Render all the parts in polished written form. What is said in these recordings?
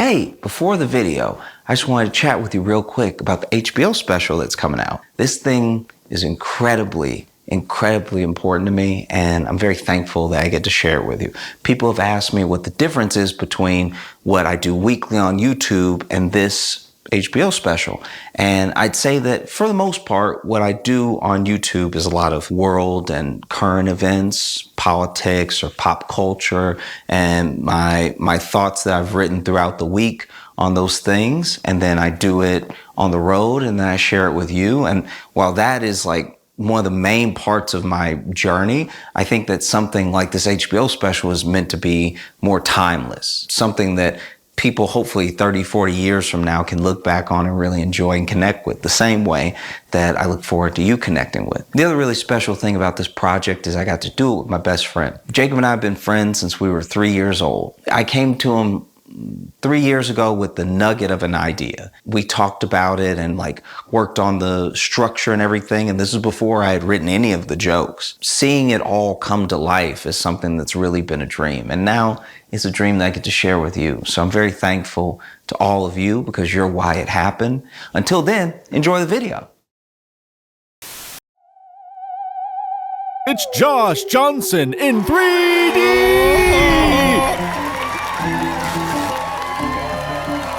Hey, before the video, I just wanted to chat with you real quick about the HBO special that's coming out. This thing is incredibly important to me, and I'm very thankful that I get to share it with you. People have asked me what the difference is between what I do weekly on YouTube and this HBO special. And I'd say that for the most part, what I do on YouTube is a lot of world and current events, politics or pop culture, and my thoughts that I've written throughout the week on those things. And then I do it on the road and then I share it with you. And while that is like one of the main parts of my journey, I think that something like this HBO special is meant to be more timeless, something that people hopefully 30, 40 years from now can look back on and really enjoy and connect with the same way that I look forward to you connecting with. The other really special thing about this project is I got to do it with my best friend. Jacob and I have been friends since we were 3 years old. I came to him 3 years ago with the nugget of an idea. We talked about it and worked on the structure and everything. And this is before I had written any of the jokes. Seeing it all come to life is something that's really been a dream. And now it's a dream that I get to share with you. So I'm very thankful to all of you because you're why it happened. Until then, enjoy the video. It's Josh Johnson in 3D!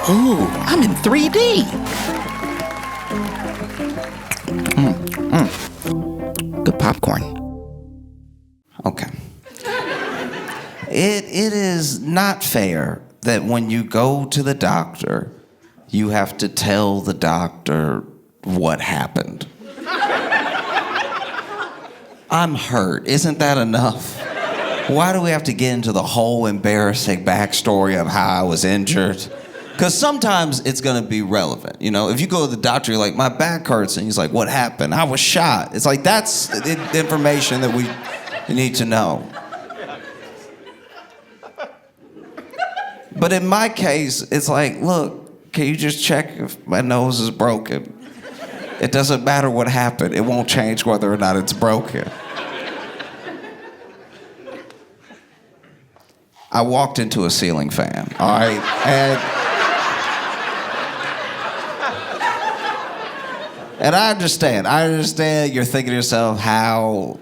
Ooh, I'm in 3D. Good popcorn. Okay. It is not fair that when you go to the doctor, you have to tell the doctor what happened. I'm hurt. Isn't that enough? Why do we have to get into the whole embarrassing backstory of how I was injured? Because sometimes it's going to be relevant. You know, if you go to the doctor, you're like, my back hurts. And he's like, what happened? I was shot. It's like, that's the information that we need to know. But in my case, it's like, look, can you just check if my nose is broken? It doesn't matter what happened. It won't change whether or not it's broken. I walked into a ceiling fan, all right? And I understand you're thinking to yourself how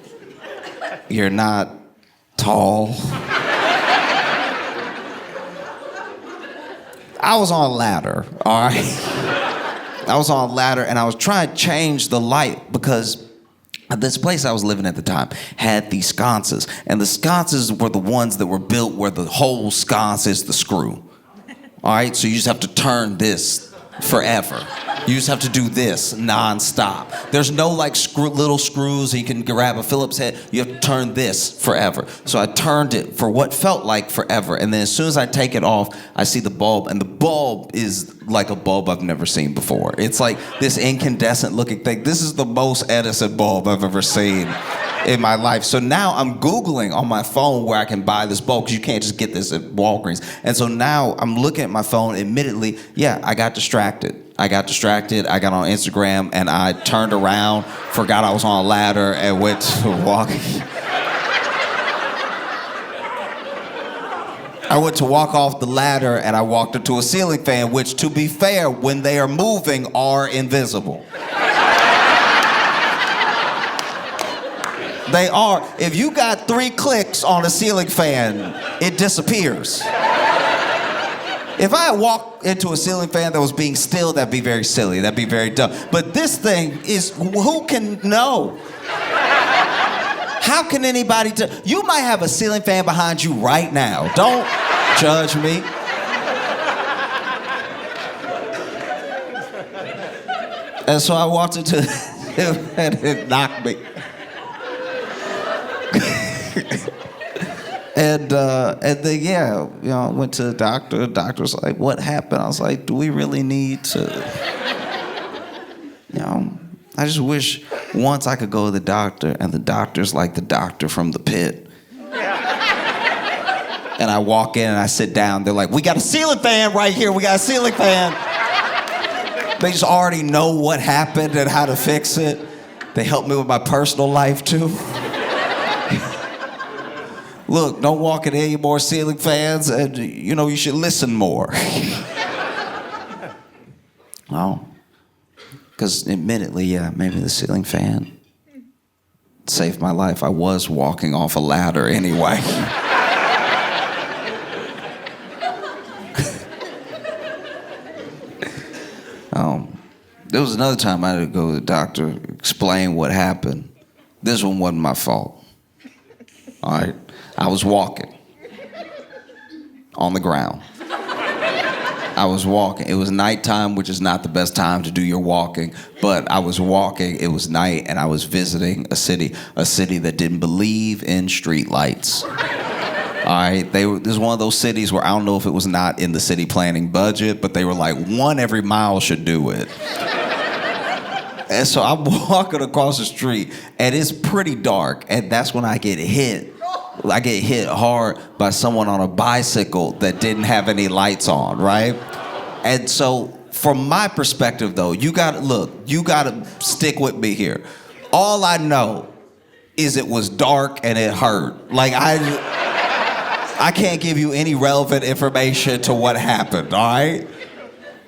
you're not tall. I was on a ladder, all right? I was on a ladder and I was trying to change the light because this place I was living at the time had these sconces. And the sconces were the ones that were built where the whole sconce is the screw. All right, so you just have to turn this forever. You just have to do this nonstop. There's no little screws and you can grab a Phillips head. You have to turn this forever. So I turned it for what felt like forever. And then as soon as I take it off, I see the bulb. And the bulb is like a bulb I've never seen before. It's like this incandescent looking thing. This is the most Edison bulb I've ever seen in my life. So now I'm Googling on my phone where I can buy this bulb because you can't just get this at Walgreens. And so now I'm looking at my phone. Admittedly, yeah, I got distracted. I got on Instagram, and I turned around, forgot I was on a ladder, and went to walk. I went to walk off the ladder, and I walked into a ceiling fan, which, to be fair, when they are moving, are invisible. They are. If you got 3 clicks on a ceiling fan, it disappears. If I walked into a ceiling fan that was being still, that'd be very silly. That'd be very dumb. But this thing is, who can know? How can anybody tell? You might have a ceiling fan behind you right now. Don't judge me. And so I walked into it and it knocked me. And then, yeah, I went to the doctor. The doctor was like, what happened? I was like, do we really need to, I just wish once I could go to the doctor and the doctor's like the doctor from the pit. And I walk in and I sit down. They're like, we got a ceiling fan right here. We got a ceiling fan. They just already know what happened and how to fix it. They help me with my personal life, too. Look, don't walk in any more ceiling fans, and you should listen more. Oh. Because admittedly, yeah, maybe the ceiling fan saved my life. I was walking off a ladder anyway. There was another time I had to go to the doctor, explain what happened. This one wasn't my fault. All right? I was walking on the ground. I was walking. It was nighttime, which is not the best time to do your walking, but I was walking. It was night, and I was visiting a city that didn't believe in street lights. All right, this is one of those cities where I don't know if it was not in the city planning budget, but they were like, one every mile should do it. And so I'm walking across the street, and it's pretty dark, and that's when I get hit. I get hit hard by someone on a bicycle that didn't have any lights on, right? And so from my perspective, though, you gotta stick with me here. All I know is it was dark and it hurt. Like, I can't give you any relevant information to what happened, all right?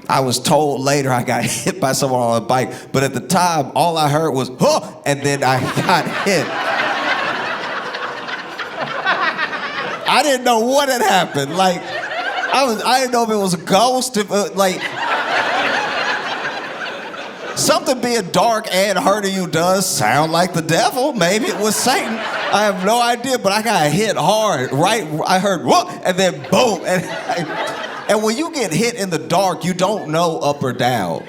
I was told later I got hit by someone on a bike, but at the time, all I heard was, huh, and then I got hit. I didn't know what had happened. Like, I didn't know if it was a ghost, something being dark and hurting you does sound like the devil. Maybe it was Satan. I have no idea, but I got hit hard, right? I heard, whoop, and then boom. And when you get hit in the dark, you don't know up or down,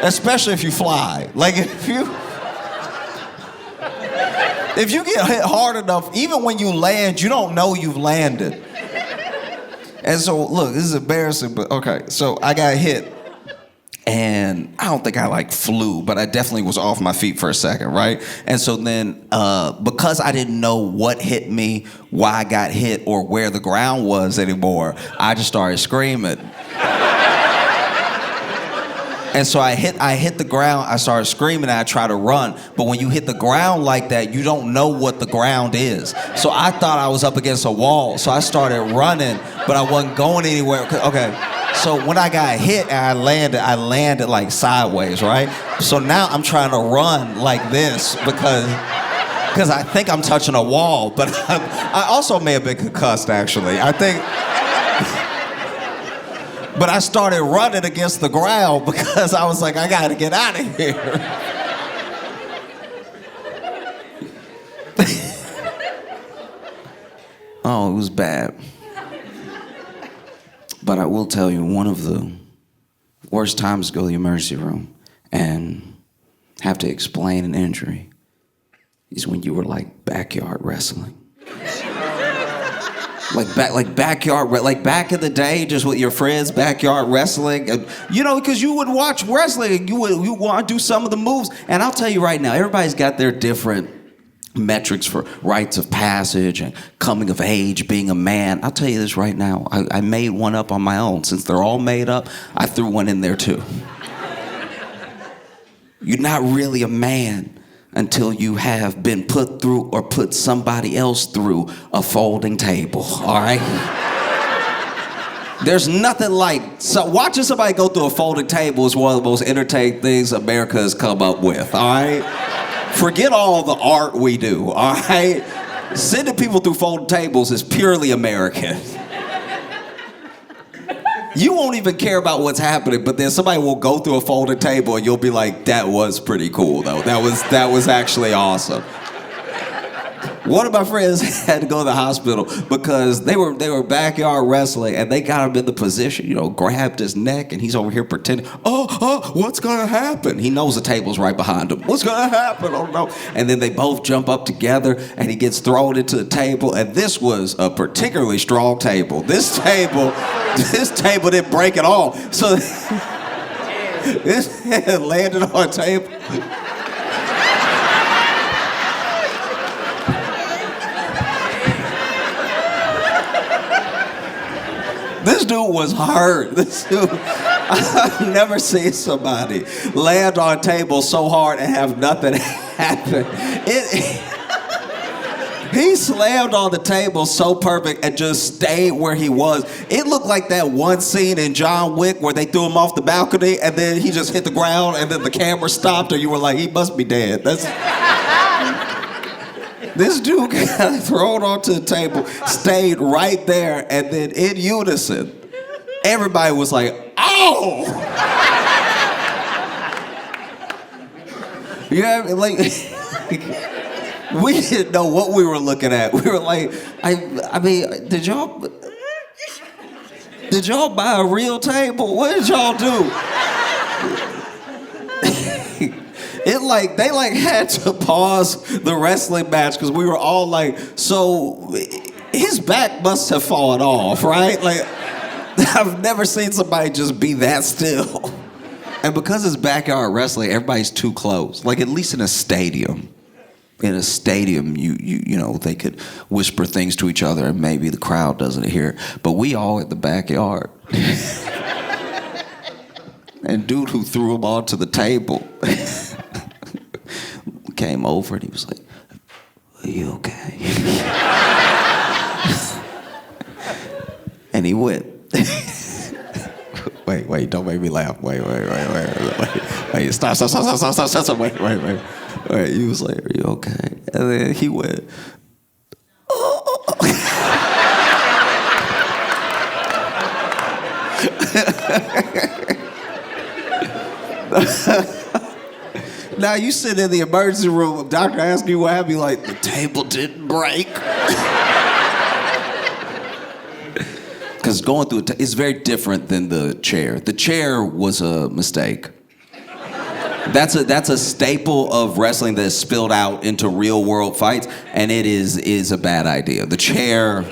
especially if you fly. Like, if you get hit hard enough, even when you land, you don't know you've landed. And so, look, this is embarrassing, but okay. So I got hit, and I don't think I flew, but I definitely was off my feet for a second, right? And so then, because I didn't know what hit me, why I got hit, or where the ground was anymore, I just started screaming. And so I hit the ground, I started screaming, and I tried to run. But when you hit the ground like that, you don't know what the ground is. So I thought I was up against a wall, so I started running, but I wasn't going anywhere. Okay, so when I got hit and I landed like sideways, right? So now I'm trying to run like this because I think I'm touching a wall, but I also may have been concussed, actually. I think... But I started running against the ground because I was like, I gotta get out of here. Oh, it was bad. But I will tell you, one of the worst times to go to the emergency room and have to explain an injury is when you were backyard wrestling. Back in the day, just with your friends, backyard wrestling. Because you would watch wrestling and you want to do some of the moves. And I'll tell you right now, everybody's got their different metrics for rites of passage and coming of age, being a man. I'll tell you this right now, I made one up on my own. Since they're all made up, I threw one in there too. You're not really a man until you have been put through or put somebody else through a folding table, all right? There's nothing watching somebody go through a folding table is one of the most entertaining things America has come up with, all right? Forget all the art we do, all right? Sending people through folding tables is purely American. You won't even care about what's happening, but then somebody will go through a folded table and you'll be like, that was pretty cool, though. That was actually awesome. One of my friends had to go to the hospital because they were backyard wrestling and they got him in the position, grabbed his neck and he's over here pretending, what's gonna happen? He knows the table's right behind him. What's gonna happen? Oh no. And then they both jump up together and he gets thrown into the table, and this was a particularly strong table. This table didn't break at all. So this head landed on a table. This dude was hurt. I've never seen somebody land on a table so hard and have nothing happen. He slammed on the table so perfect and just stayed where he was. It looked like that one scene in John Wick where they threw him off the balcony and then he just hit the ground and then the camera stopped and you were like, he must be dead. This dude got thrown onto the table, stayed right there, and then in unison, everybody was like, oh! You know what I mean? Like, we didn't know what we were looking at. We were like, I mean, did y'all buy a real table? What did y'all do? They had to pause the wrestling match because we were all like, so his back must have fallen off, right? Like, I've never seen somebody just be that still. And because it's backyard wrestling, everybody's too close. Like, at least in a stadium. In a stadium, you know, they could whisper things to each other and maybe the crowd doesn't hear. But we all at the backyard. And dude who threw him onto the table came over and he was like, are you okay? And he went. Wait, don't make me laugh. Wait. Stop. Wait, he was like, are you okay? And then he went, oh. Now you sit in the emergency room, doctor asks you what happened, you're like, the table didn't break. Because going through it's very different than the chair. The chair was a mistake. That's a staple of wrestling that is spilled out into real world fights, and it is a bad idea. The chair,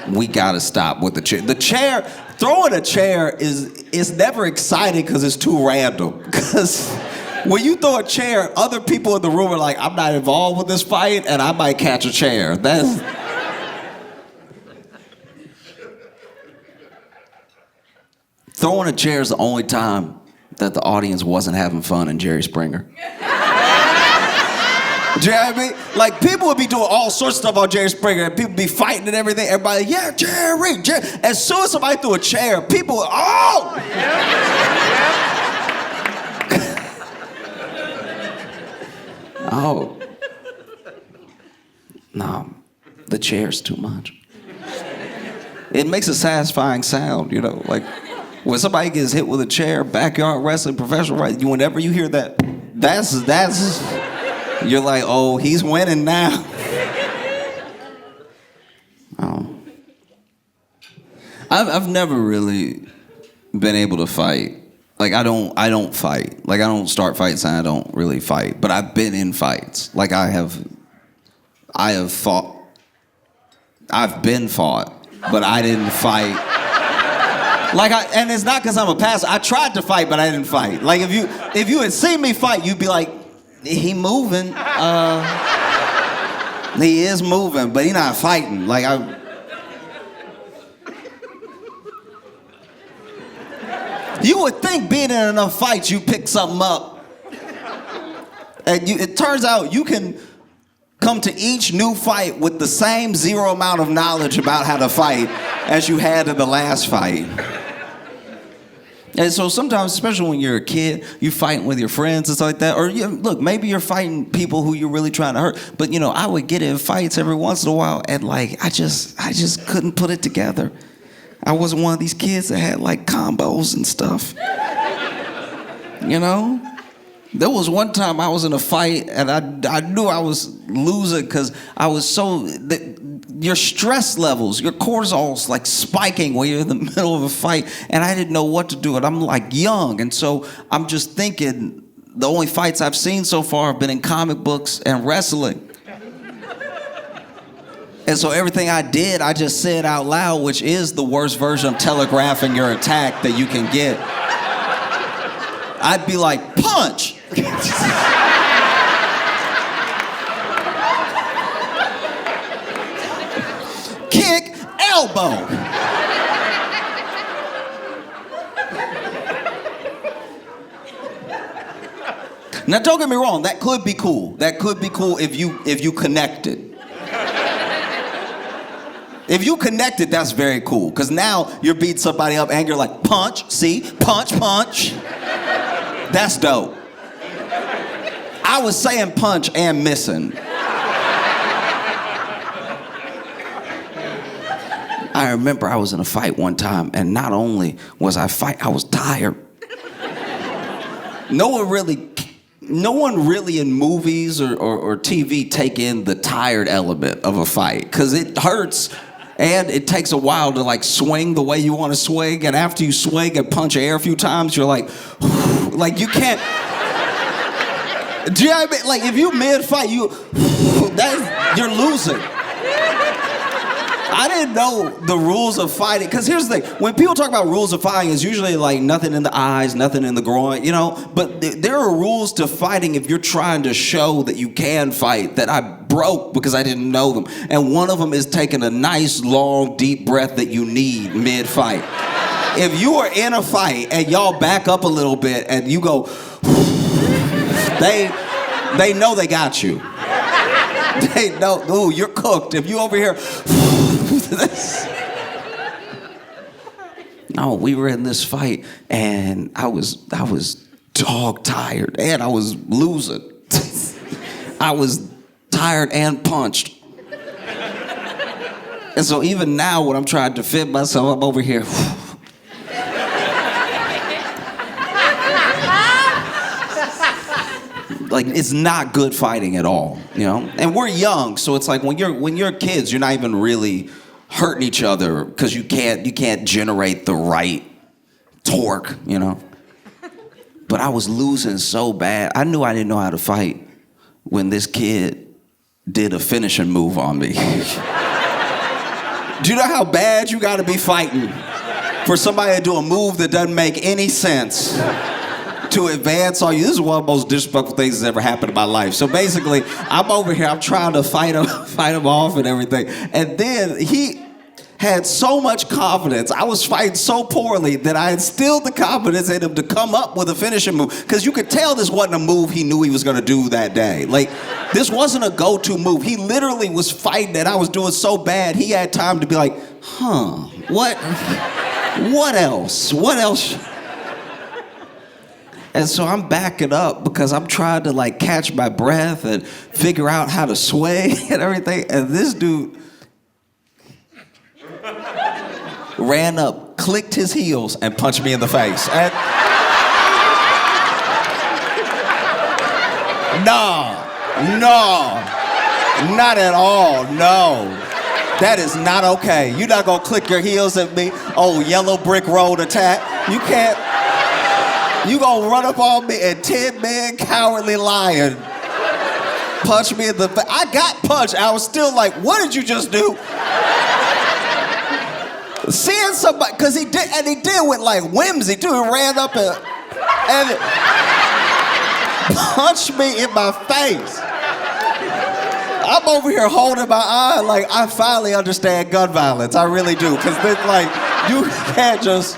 we gotta stop with the chair. The chair, throwing a chair is never exciting because it's too random. Because when you throw a chair, other people in the room are like, I'm not involved with this fight, and I might catch a chair. Throwing a chair is the only time that the audience wasn't having fun in Jerry Springer. Do you know what I mean? Like, people would be doing all sorts of stuff on Jerry Springer, and people be fighting and everything. Everybody, yeah, Jerry. As soon as somebody threw a chair, people, oh! Oh. No, the chair's too much. It makes a satisfying sound, you know, like when somebody gets hit with a chair, backyard wrestling, professional wrestling, whenever you hear that, that's, you're like, oh, he's winning now. Oh. I've never really been able to fight. Like, I don't fight. Like, I don't start fights and I don't really fight. But I've been in fights. Like, I have fought. I've been fought, but I didn't fight. Like, and it's not because I'm a passer. I tried to fight, but I didn't fight. Like, if you had seen me fight, you'd be like, he moving. He is moving, but he not fighting. Like, you would think being in enough fights, you pick something up. And it turns out you can come to each new fight with the same zero amount of knowledge about how to fight as you had in the last fight. And so sometimes, especially when you're a kid, you're fighting with your friends and stuff like that. Or look, maybe you're fighting people who you're really trying to hurt. But, you know, I would get in fights every once in a while and, like, I just couldn't put it together. I wasn't one of these kids that had, like, combos and stuff. You know? There was one time I was in a fight and I knew I was losing because I was so... your stress levels, your cortisol's like spiking when you're in the middle of a fight, and I didn't know what to do. And I'm like young, and so I'm just thinking the only fights I've seen so far have been in comic books and wrestling. And so everything I did, I just said out loud, which is the worst version of telegraphing your attack that you can get. I'd be like, punch! Kick, elbow. Now, don't get me wrong, that could be cool. That could be cool if you connected. If you connected, that's very cool. Because now you're beating somebody up and you're like, punch, see? Punch, punch. That's dope. I was saying punch and missing. I remember I was in a fight one time, and not only was I I was tired. No one really in movies or TV take in the tired element of a fight, because it hurts and it takes a while to like swing the way you want to swing, and after you swing and punch air a few times, you're like, like you can't. Do you know what I mean? Like if you mid-fight, you're losing. I didn't know the rules of fighting, because here's the thing. When people talk about rules of fighting, it's usually like nothing in the eyes, nothing in the groin, you know? But there are rules to fighting if you're trying to show that you can fight that I broke because I didn't know them. And one of them is taking a nice, long, deep breath that you need mid-fight. If you are in a fight and y'all back up a little bit and you go, they know they got you. They know, ooh, you're cooked. If you over here, no, we were in this fight and I was dog tired and I was losing. I was tired and punched. And so even now when I'm trying to defend myself, I'm over here. Like, it's not good fighting at all, you know? And we're young, so it's like when you're kids, you're not even really hurting each other because you can't generate the right torque, you know? But I was losing so bad. I knew I didn't know how to fight when this kid did a finishing move on me. Do you know how bad you gotta be fighting for somebody to do a move that doesn't make any sense to advance on you? This is one of the most disrespectful things that's ever happened in my life. So basically, I'm over here, I'm trying to fight him off and everything. And then he had so much confidence. I was fighting so poorly that I instilled the confidence in him to come up with a finishing move. Because you could tell this wasn't a move he knew he was gonna do that day. Like, this wasn't a go-to move. He literally was fighting and I was doing so bad, he had time to be like, what else? What else? And so I'm backing up because I'm trying to like catch my breath and figure out how to swing and everything. And this dude ran up, clicked his heels, and punched me in the face. And no, not at all, no. That is not okay. You're not gonna click your heels at me. Oh, yellow brick road attack. You can't. You gonna run up on me and 10-man cowardly lion punch me in the face. I got punched. I was still like, what did you just do? Seeing somebody, because he did with like whimsy too. He ran up and punched me in my face. I'm over here holding my eye like I finally understand gun violence. I really do. Because like, you can't just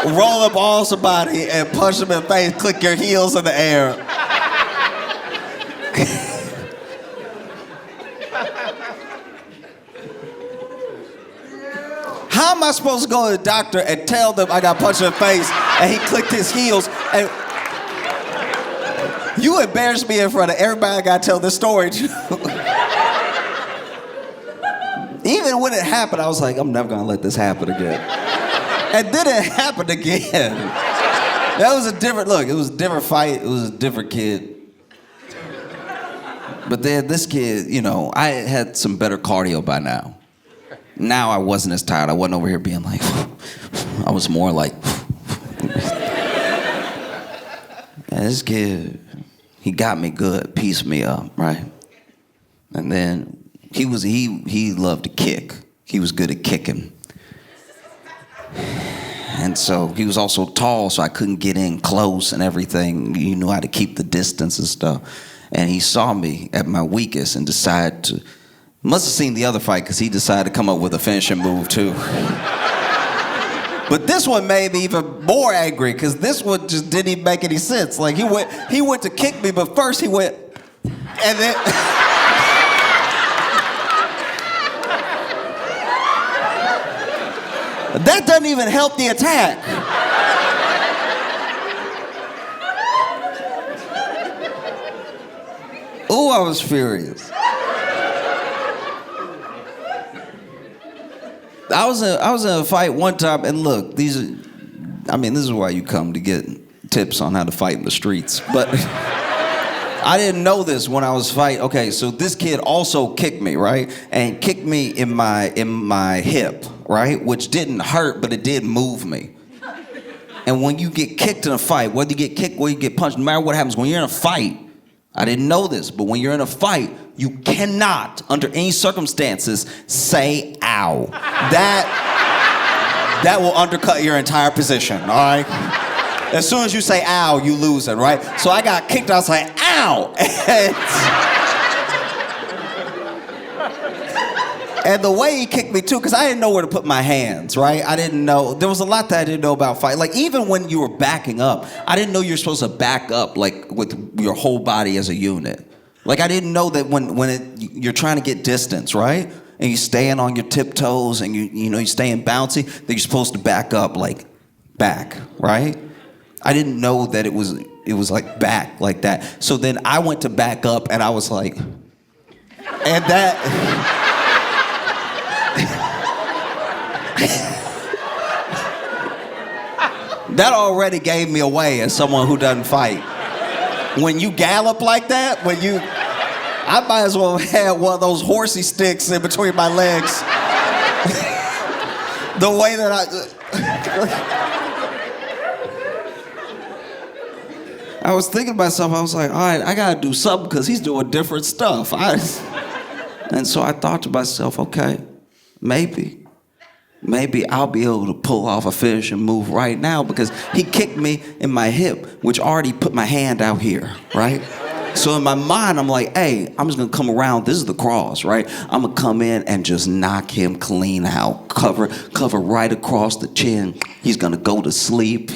roll up on somebody and punch them in the face, click your heels in the air. How am I supposed to go to the doctor and tell them I got punched in the face and he clicked his heels? And you embarrassed me in front of everybody I gotta tell this story to. Even when it happened, I was like, I'm never gonna let this happen again. And then it happened again. That was a different look. It was a different fight. It was a different kid. But then this kid, you know, I had some better cardio by now. Now I wasn't as tired. I wasn't over here being like, I was more like, and this kid, he got me good, pieced me up, right? And then he loved to kick. He was good at kicking. And so he was also tall, so I couldn't get in close and everything. He knew how to keep the distance and stuff. And he saw me at my weakest and decided to, must have seen the other fight because he decided to come up with a finishing move too. But this one made me even more angry because this one just didn't even make any sense. Like he went to kick me, but first he went, and then, That doesn't even help the attack. Ooh, I was furious. I was in a fight one time, and look, this is why you come to get tips on how to fight in the streets. But I didn't know this when I was fighting. Okay, so this kid also kicked me, right? And kicked me in my hip, right? Which didn't hurt, but it did move me. And when you get kicked in a fight, whether you get kicked or you get punched, no matter what happens, when you're in a fight, I didn't know this, but when you're in a fight, you cannot, under any circumstances, say ow. That will undercut your entire position, all right? As soon as you say ow, you lose it, right? So I got kicked, I was like, ow! And the way he kicked me too, because I didn't know where to put my hands, right? I didn't know, there was a lot that I didn't know about fight. Like even when you were backing up, I didn't know you're supposed to back up like with your whole body as a unit. Like I didn't know that you're trying to get distance, right? And you're staying on your tiptoes and you're staying bouncy, that you're supposed to back up like back, right? I didn't know that it was like back like that. So then I went to back up and I was like, and that... That already gave me away as someone who doesn't fight. When you gallop like that, I might as well have had one of those horsey sticks in between my legs. The way that I was thinking to myself, I was like, all right, I gotta do something because he's doing different stuff. And so I thought to myself, okay, maybe I'll be able to pull off a finishing move right now because he kicked me in my hip, which already put my hand out here, right? So in my mind, I'm like, hey, I'm just gonna come around. This is the cross, right? I'm gonna come in and just knock him clean out, cover right across the chin. He's gonna go to sleep.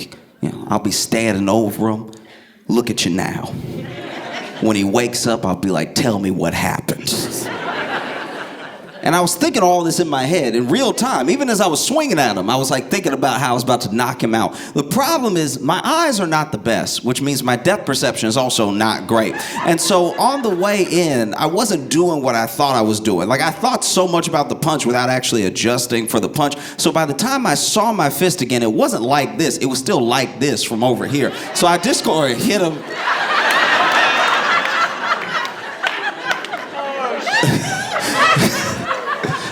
I'll be standing over him. Look at you now. When he wakes up, I'll be like, tell me what happened. And I was thinking all this in my head in real time. Even as I was swinging at him, I was like thinking about how I was about to knock him out. The problem is my eyes are not the best, which means my depth perception is also not great. And so on the way in, I wasn't doing what I thought I was doing. Like I thought so much about the punch without actually adjusting for the punch. So by the time I saw my fist again, it wasn't like this. It was still like this from over here. So I just go and hit him.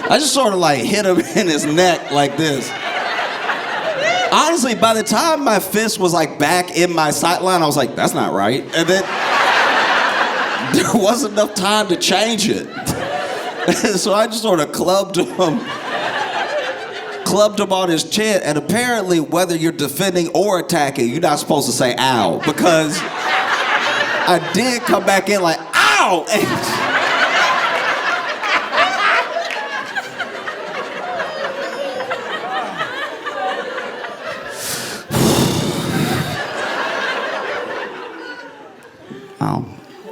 I just sort of like hit him in his neck like this. Honestly, by the time my fist was like back in my sideline, I was like, that's not right. And then there wasn't enough time to change it. So I just sort of clubbed him on his chin. And apparently, whether you're defending or attacking, you're not supposed to say ow. Because I did come back in like, ow! And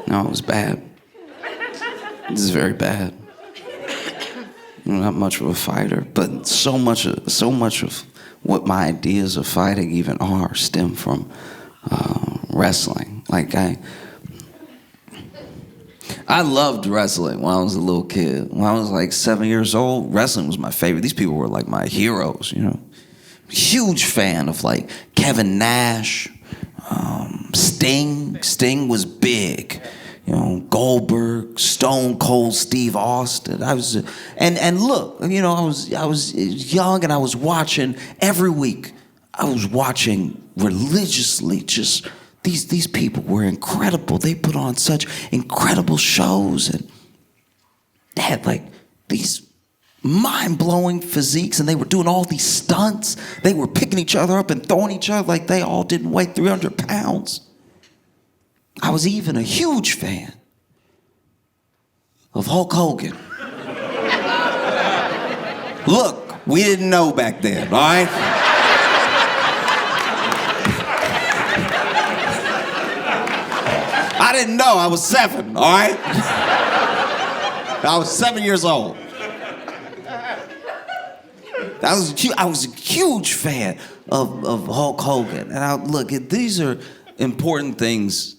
no, it was bad. This is very bad. I'm not much of a fighter, but so much of what my ideas of fighting even are stem from wrestling. Like I loved wrestling when I was a little kid. When I was like 7 years old, wrestling was my favorite. These people were like my heroes, Huge fan of like Kevin Nash, Sting. Sting was big. Goldberg, Stone Cold Steve Austin. I was, and look, I was young and I was watching every week. I was watching religiously. Just these people were incredible. They put on such incredible shows and they had like these mind-blowing physiques and they were doing all these stunts. They were picking each other up and throwing each other like they all didn't weigh 300 pounds. I was even a huge fan of Hulk Hogan. Look, we didn't know back then, all right? I didn't know, I was 7, all right? I was 7 years old. I was a huge fan of Hulk Hogan. And look, these are important things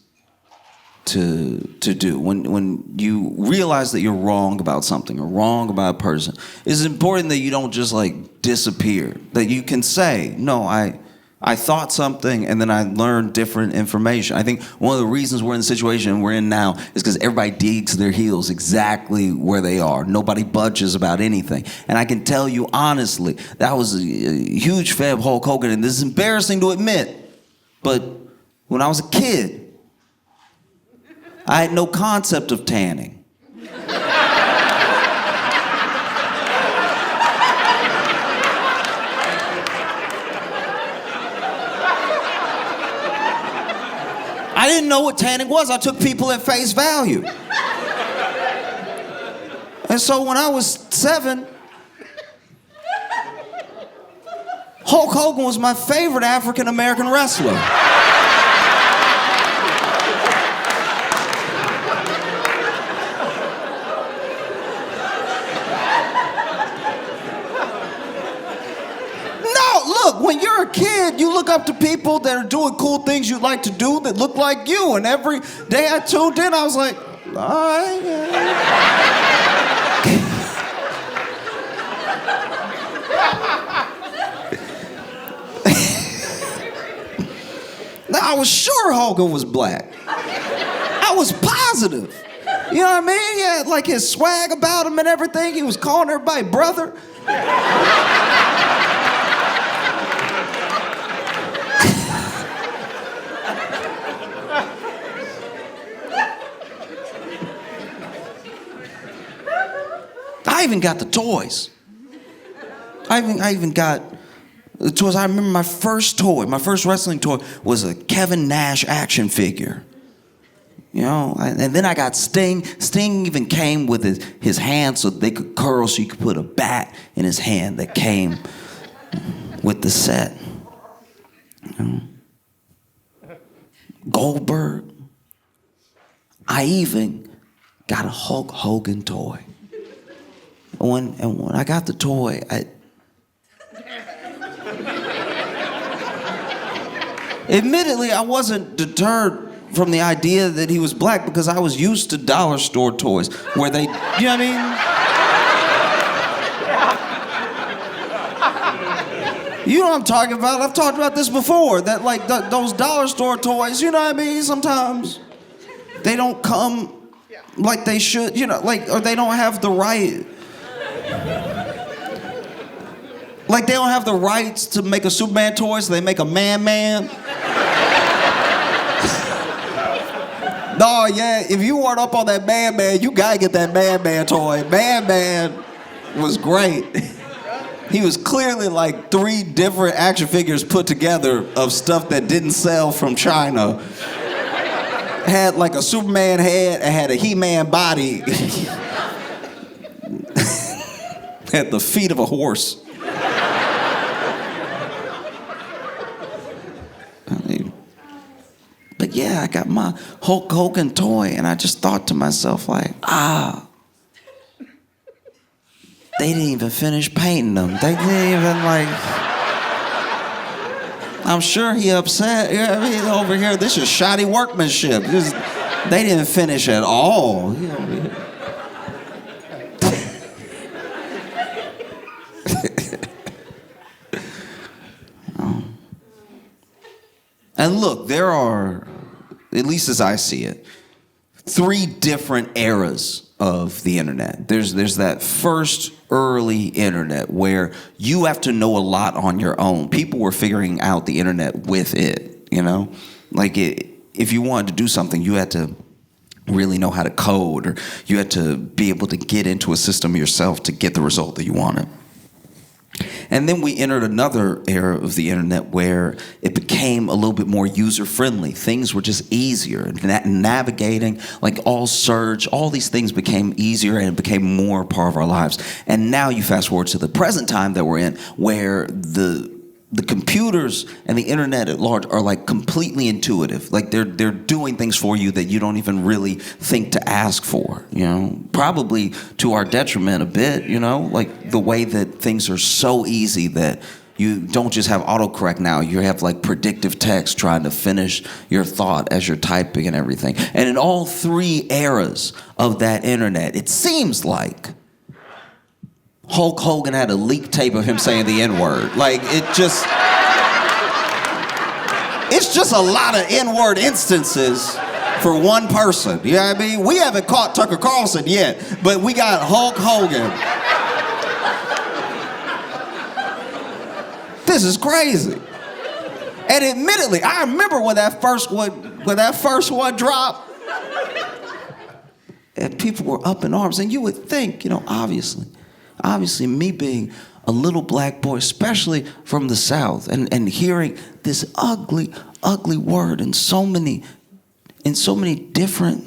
to do. When you realize that you're wrong about something or wrong about a person, it's important that you don't just like disappear. That you can say, no, I thought something and then I learned different information. I think one of the reasons we're in the situation we're in now is because everybody digs their heels exactly where they are. Nobody budges about anything. And I can tell you honestly, that was a huge fan of Hulk Hogan, and this is embarrassing to admit, but when I was a kid, I had no concept of tanning. I didn't know what tanning was. I took people at face value. And so when I was 7, Hulk Hogan was my favorite African American wrestler. When you're a kid, you look up to people that are doing cool things you like to do that look like you. And every day I tuned in, I was like, all right. Now, I was sure Hogan was black. I was positive. You know what I mean? He had like his swag about him and everything. He was calling everybody brother. I even got the toys. I even got the toys. I remember my first wrestling toy was a Kevin Nash action figure. You know, and then I got Sting. Sting even came with his hand so they could curl, so you could put a bat in his hand that came with the set. You know? Goldberg. I even got a Hulk Hogan toy. And when I got the toy, admittedly, I wasn't deterred from the idea that he was black because I was used to dollar store toys where they, you know what I mean? You know what I'm talking about. I've talked about this before, that like those dollar store toys, you know what I mean? Sometimes they don't come like they should, you know, like, or they don't have the right. Like they don't have the rights to make a Superman toy, so they make a Man-Man. No, yeah, if you weren't up on that Man-Man, you gotta get that Man-Man toy. Man-Man was great. He was clearly like 3 different action figures put together of stuff that didn't sell from China. Had like a Superman head, and had a He-Man body. Had the feet of a horse. But yeah, I got my Hulk Hogan toy, and I just thought to myself, like, they didn't even finish painting them. They didn't even, like, I'm sure he upset. Yeah, I mean, over here, this is shoddy workmanship. They didn't finish at all. You know, and look, there are, at least as I see it, 3 different eras of the internet. There's that first early internet where you have to know a lot on your own. People were figuring out the internet with it, you know? Like if you wanted to do something, you had to really know how to code, or you had to be able to get into a system yourself to get the result that you wanted. And then we entered another era of the internet where it became a little bit more user-friendly. Things were just easier. Navigating, like all search, all these things became easier and it became more part of our lives. And now you fast forward to the present time that we're in, where the the computers and the internet at large are like completely intuitive. Like they're doing things for you that you don't even really think to ask for, you know? Probably to our detriment a bit, you know? Like the way that things are so easy that you don't just have autocorrect now, you have like predictive text trying to finish your thought as you're typing and everything. And in all three eras of that internet, it seems like Hulk Hogan had a leaked tape of him saying the N-word. Like, it's just a lot of N-word instances for one person. You know what I mean? We haven't caught Tucker Carlson yet, but we got Hulk Hogan. This is crazy. And admittedly, I remember when that first one dropped, and people were up in arms, and you would think, you know, obviously me being a little black boy, especially from the South, and hearing this ugly, ugly word in so many different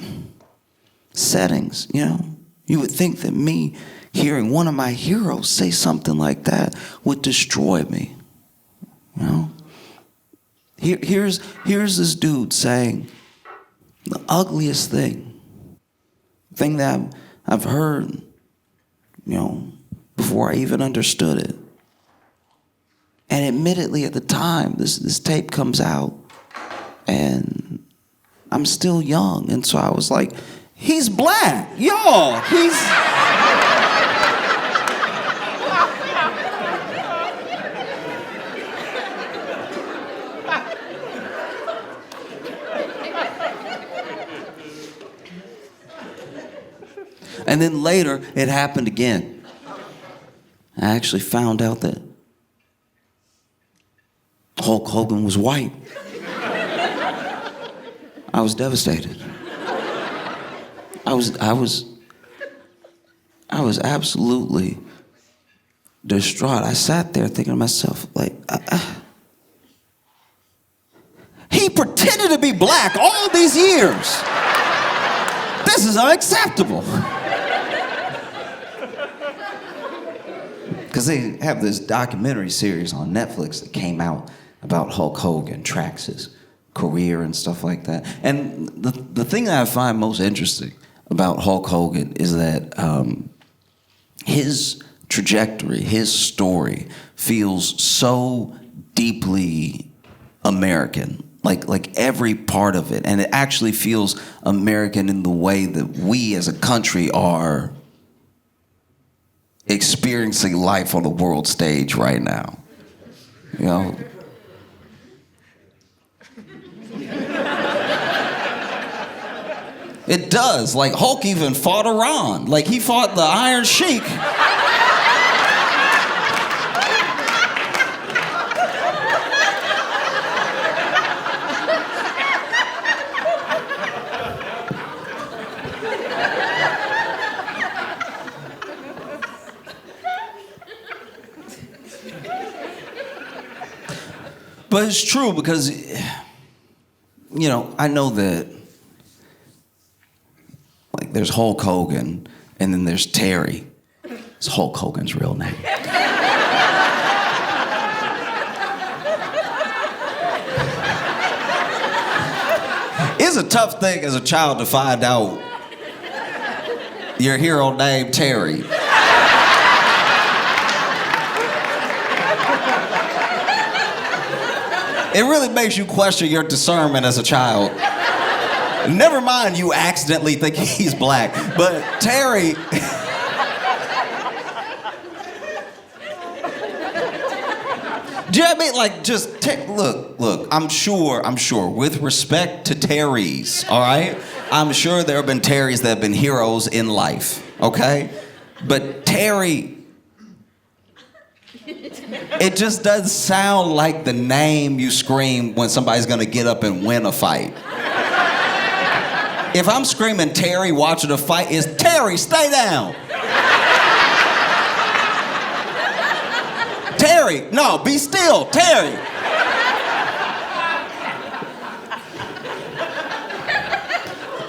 settings, you know, you would think that me hearing one of my heroes say something like that would destroy me, you know. Here's this dude saying the ugliest thing that I've heard, you know, before I even understood it. And admittedly, at the time, this tape comes out, and I'm still young, and so I was like, he's black, y'all, he's... And then later, it happened again. I actually found out that Hulk Hogan was white. I was devastated. I was absolutely distraught. I sat there thinking to myself, like, he pretended to be black all these years. This is unacceptable. Because they have this documentary series on Netflix that came out about Hulk Hogan, tracks his career and stuff like that. And the thing that I find most interesting about Hulk Hogan is that his trajectory, his story feels so deeply American. Like every part of it. And it actually feels American in the way that we as a country are experiencing life on the world stage right now. You know? It does. Like, Hulk even fought Iran. Like, he fought the Iron Sheik. But it's true because, you know, I know that, like, there's Hulk Hogan and then there's Terry. It's Hulk Hogan's real name. It's a tough thing as a child to find out your hero named Terry. It really makes you question your discernment as a child. Never mind you accidentally think he's black, but Terry... Do you know what I mean? Like, just take, look, I'm sure, with respect to Terrys, all right? I'm sure there have been Terrys that have been heroes in life, okay? But Terry... It just doesn't sound like the name you scream when somebody's gonna get up and win a fight. If I'm screaming Terry watching a fight, it's Terry, stay down. Terry, no, be still, Terry.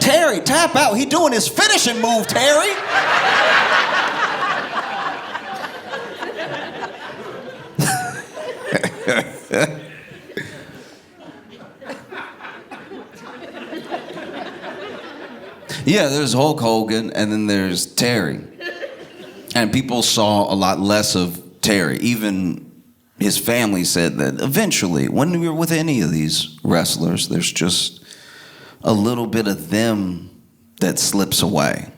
Terry, tap out, he doing his finishing move, Terry. Yeah, there's Hulk Hogan, and then there's Terry. And people saw a lot less of Terry. Even his family said that eventually, when you're with any of these wrestlers, there's just a little bit of them that slips away.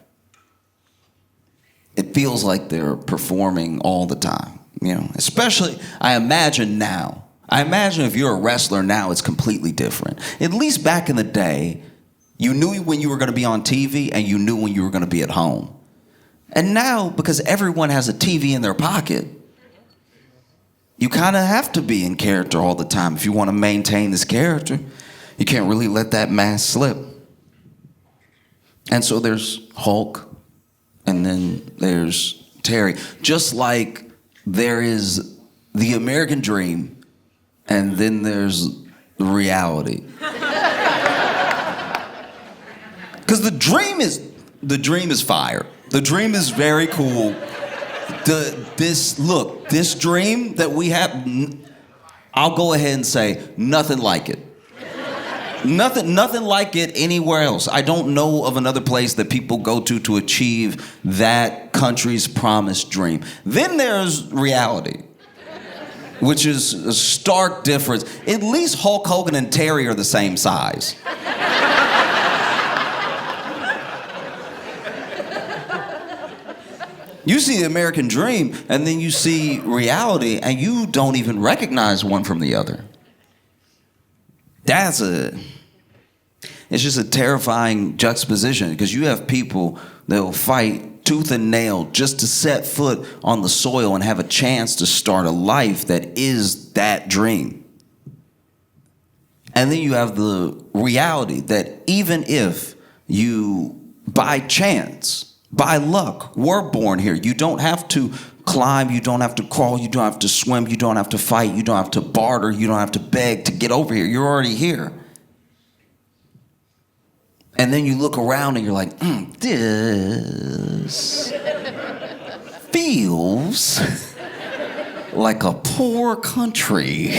It feels like they're performing all the time, you know, especially, I imagine now. I imagine if you're a wrestler now, it's completely different. At least back in the day, you knew when you were going to be on TV and you knew when you were going to be at home. And now, because everyone has a TV in their pocket, you kind of have to be in character all the time if you want to maintain this character. You can't really let that mask slip. And so there's Hulk, and then there's Terry. Just like there is the American dream, and then there's reality. Because the dream is fire. The dream is very cool. This dream that we have, I'll go ahead and say nothing like it. Nothing like it anywhere else. I don't know of another place that people go to achieve that country's promised dream. Then there's reality, which is a stark difference. At least Hulk Hogan and Terry are the same size. You see the American dream, and then you see reality, and you don't even recognize one from the other. It's just a terrifying juxtaposition, because you have people that will fight tooth and nail just to set foot on the soil and have a chance to start a life that is that dream. And then you have the reality that even if you, by chance, by luck, were born here, you don't have to climb, you don't have to crawl, you don't have to swim, you don't have to fight, you don't have to barter, you don't have to beg to get over here. You're already here. And then you look around and you're like, this feels like a poor country.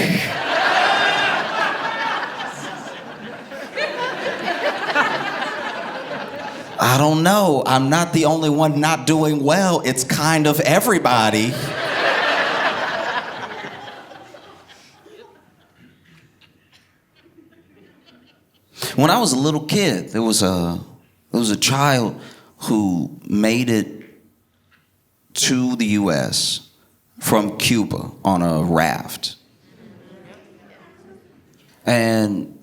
I don't know. I'm not the only one not doing well. It's kind of everybody. When I was a little kid, there was a child who made it to the U.S. from Cuba on a raft. And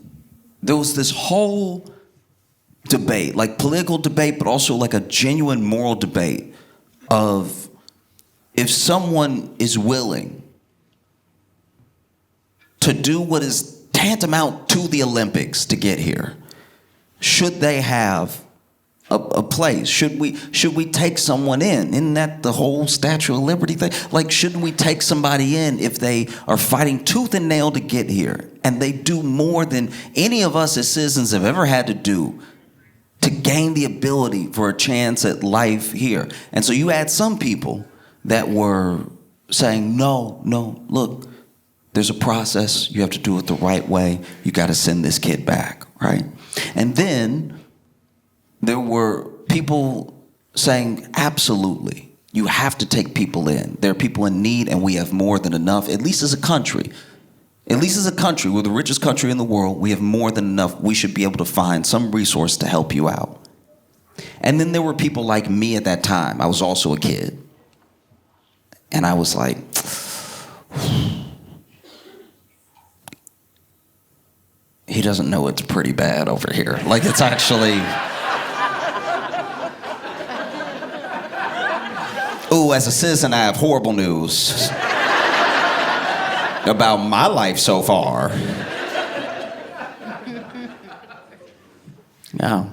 there was this whole debate, like political debate, but also like a genuine moral debate of if someone is willing to do what is tantamount to the Olympics to get here, should they have a place? Should we take someone in? Isn't that the whole Statue of Liberty thing? Like, shouldn't we take somebody in if they are fighting tooth and nail to get here, and they do more than any of us as citizens have ever had to do to gain the ability for a chance at life here? And so you had some people that were saying, no, look, there's a process. You have to do it the right way. You got to send this kid back, right? And then there were people saying, absolutely, you have to take people in. There are people in need, and we have more than enough, at least as a country. At least as a country, we're the richest country in the world. We have more than enough. We should be able to find some resource to help you out. And then there were people like me at that time. I was also a kid. And I was like, he doesn't know it's pretty bad over here. Like, it's actually... Ooh, as a citizen, I have horrible news about my life so far. Yeah.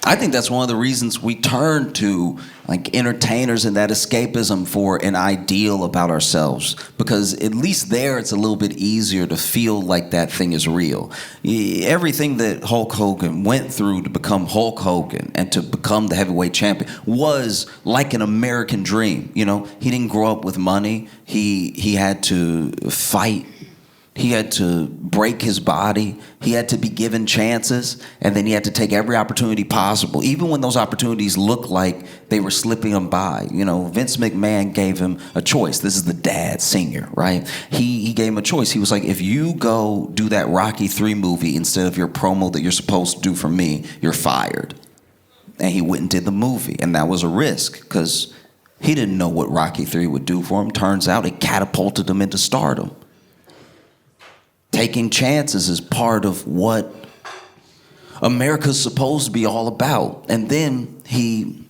I think that's one of the reasons we turn to like entertainers and that escapism for an ideal about ourselves, because at least there it's a little bit easier to feel like that thing is real. Everything that Hulk Hogan went through to become Hulk Hogan and to become the heavyweight champion was like an American dream. You know, he didn't grow up with money. He had to fight He had to break his body. He had to be given chances, and then he had to take every opportunity possible, even when those opportunities looked like they were slipping him by. You know, Vince McMahon gave him a choice. This is the dad, senior, right? He gave him a choice. He was like, if you go do that Rocky III movie instead of your promo that you're supposed to do for me, you're fired. And he went and did the movie, and that was a risk because he didn't know what Rocky III would do for him. Turns out it catapulted him into stardom. Taking chances is part of what America's supposed to be all about. And then he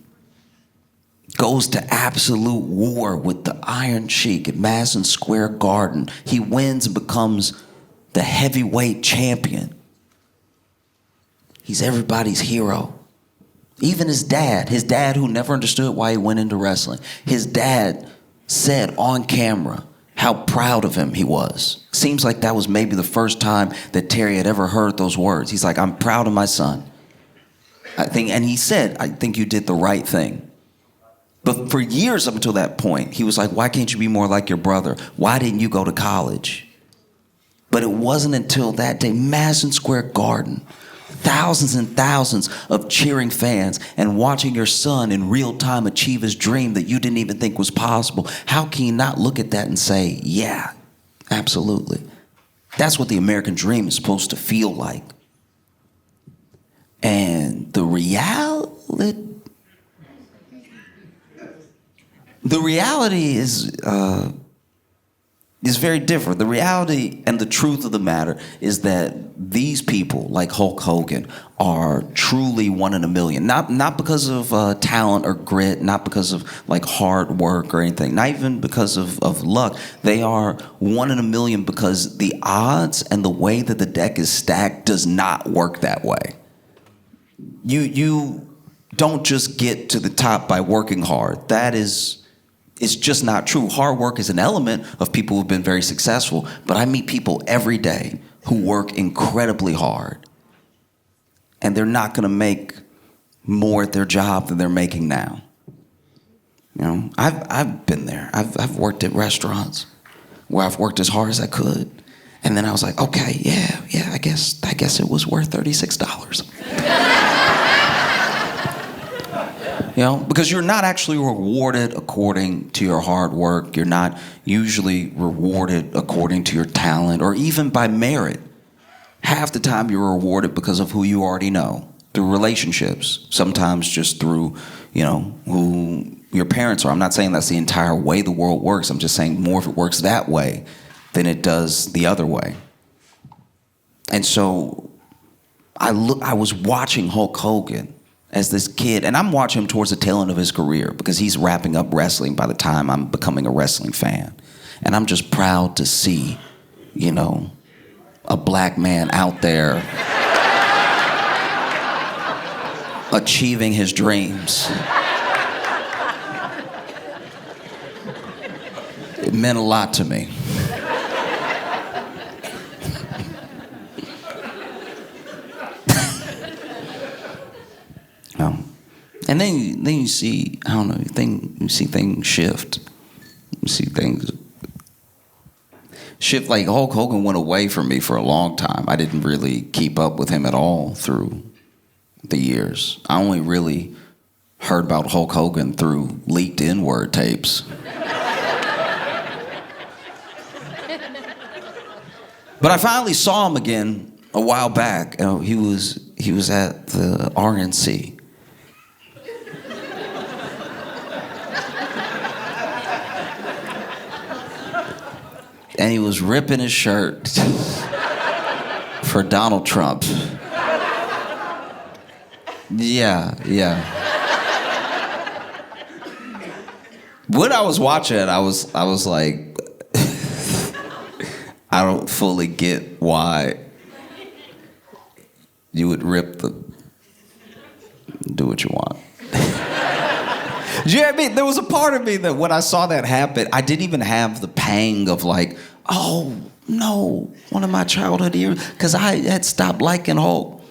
goes to absolute war with the Iron Sheik at Madison Square Garden. He wins and becomes the heavyweight champion. He's everybody's hero. Even his dad who never understood why he went into wrestling, his dad said on camera how proud of him he was. Seems like that was maybe the first time that Terry had ever heard those words. He's like, I'm proud of my son. And he said, I think you did the right thing. But for years up until that point, he was like, why can't you be more like your brother? Why didn't you go to college? But it wasn't until that day, Madison Square Garden, thousands and thousands of cheering fans and watching your son in real time achieve his dream that you didn't even think was possible. How can you not look at that and say, yeah, absolutely. That's what the American dream is supposed to feel like. And the reality is very different. The reality and the truth of the matter is that these people, like Hulk Hogan, are truly one in a million. Not because of talent or grit, not because of like hard work or anything, not even because of luck. They are one in a million because the odds and the way that the deck is stacked does not work that way. You don't just get to the top by working hard. It's just not true. Hard work is an element of people who've been very successful, but I meet people every day who work incredibly hard, and they're not going to make more at their job than they're making now. You know, I've been there. I've worked at restaurants where I've worked as hard as I could, and then I was like, okay, yeah, I guess it was worth $36. You know, because you're not actually rewarded according to your hard work. You're not usually rewarded according to your talent or even by merit. Half the time you're rewarded because of who you already know, through relationships, sometimes just through, you know, who your parents are. I'm not saying that's the entire way the world works. I'm just saying more if it works that way than it does the other way. And so I was watching Hulk Hogan as this kid, and I'm watching him towards the tail end of his career because he's wrapping up wrestling by the time I'm becoming a wrestling fan. And I'm just proud to see, you know, a black man out there achieving his dreams. It meant a lot to me. And then you see, I don't know, you see things shift. You see things shift. Like Hulk Hogan went away from me for a long time. I didn't really keep up with him at all through the years. I only really heard about Hulk Hogan through leaked N-word tapes. But I finally saw him again a while back. You know, he was at the RNC. And he was ripping his shirt for Donald Trump. Yeah. When I was watching it, I was like, I don't fully get why you would do what you want. Do you know what I mean? There was a part of me that when I saw that happen, I didn't even have the pang of like, oh, no, one of my childhood heroes. Because I had stopped liking Hulk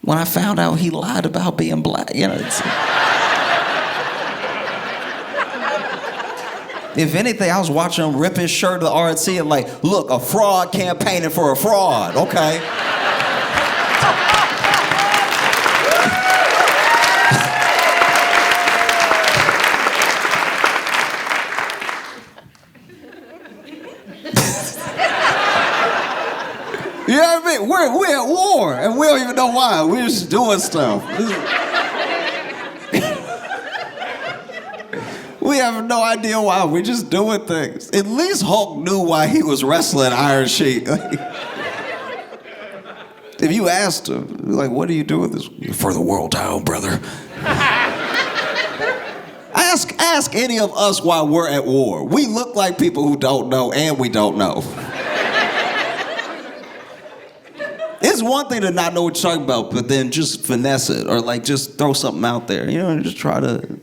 when I found out he lied about being black. You know, If anything, I was watching him rip his shirt to the RNC and like, look, a fraud campaigning for a fraud, okay? You know what I mean? We're at war, and we don't even know why. We're just doing stuff. We have no idea why. We're just doing things. At least Hulk knew why he was wrestling Iron Sheik. If you asked him, like, what do you do with this? For the world title, brother. Ask any of us why we're at war. We look like people who don't know, and we don't know. It's one thing to not know what you're talking about, but then just finesse it or like just throw something out there, you know, and just try to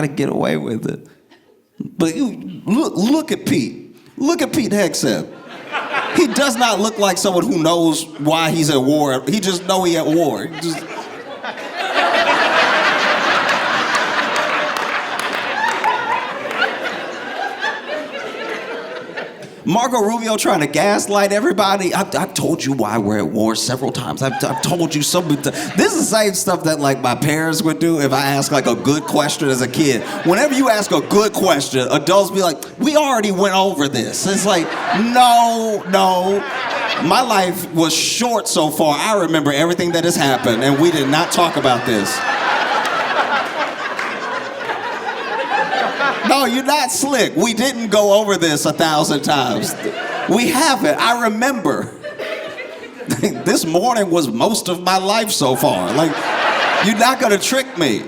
get away with it. But you look at Pete. Look at Pete Hegseth. He does not look like someone who knows why he's at war. He just know he at war. Marco Rubio trying to gaslight everybody. I've told you why we're at war several times. I've told you something. This is the same stuff that like my parents would do if I ask like a good question as a kid. Whenever you ask a good question, adults be like, we already went over this. It's like, no. My life was short so far. I remember everything that has happened and we did not talk about this. No, you're not slick. We didn't go over this 1,000 times. We haven't. I remember. This morning was most of my life so far. Like, you're not gonna trick me.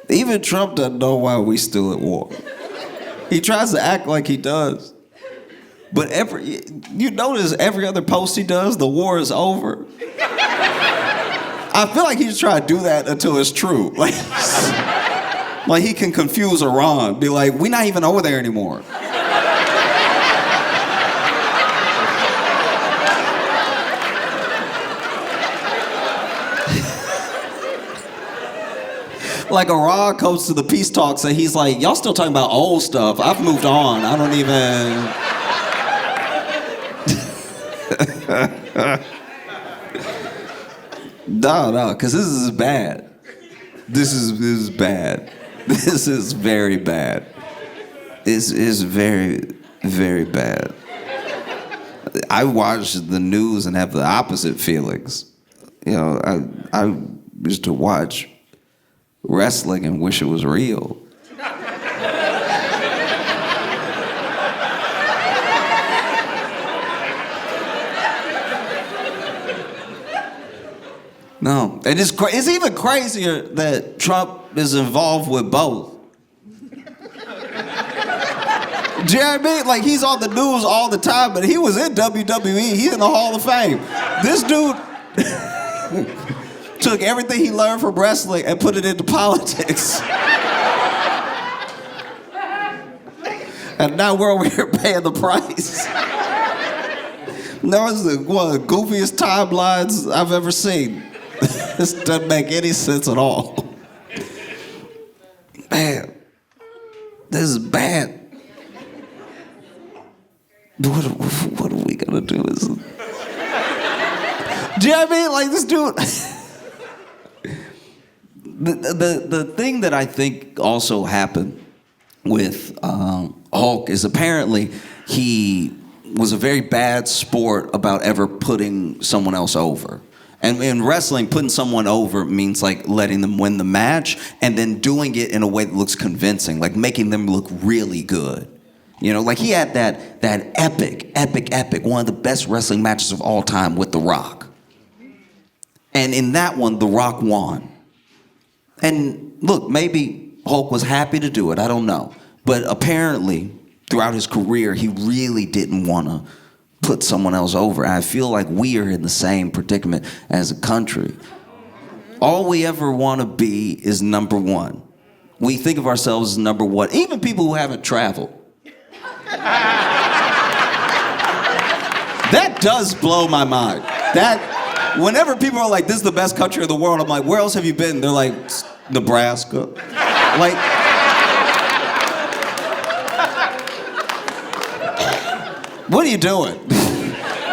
Even Trump doesn't know why we still at war. He tries to act like he does. But you notice every other post he does, the war is over. I feel like he's trying to do that until it's true. Like he can confuse Iran, be like, we're not even over there anymore. Like Iran comes to the peace talks and he's like, y'all still talking about old stuff. I've moved on. I don't even... No, because this is bad. This is bad. This is very bad. This is very, very bad. I watch the news and have the opposite feelings. You know, I used to watch wrestling and wish it was real. No, and it's even crazier that Trump is involved with both. Do you know what I mean? Like, he's on the news all the time, but he was in WWE. He's in the Hall of Fame. This dude took everything he learned from wrestling and put it into politics. And now we're over here paying the price. That was one of the goofiest timelines I've ever seen. This doesn't make any sense at all. Man, this is bad. What are we gonna do? Do you know what I mean? Like this dude. The thing that I think also happened with Hulk is apparently he was a very bad sport about ever putting someone else over. And in wrestling, putting someone over means like letting them win the match and then doing it in a way that looks convincing, like making them look really good. You know, like he had that epic, one of the best wrestling matches of all time with The Rock. And in that one, The Rock won. And look, maybe Hulk was happy to do it, I don't know. But apparently, throughout his career, he really didn't want to put someone else over. And I feel like we are in the same predicament as a country. All we ever want to be is number one. We think of ourselves as number one. Even people who haven't traveled. That does blow my mind. Whenever people are like, this is the best country in the world, I'm like, where else have you been? They're like, Nebraska. Like, what are you doing?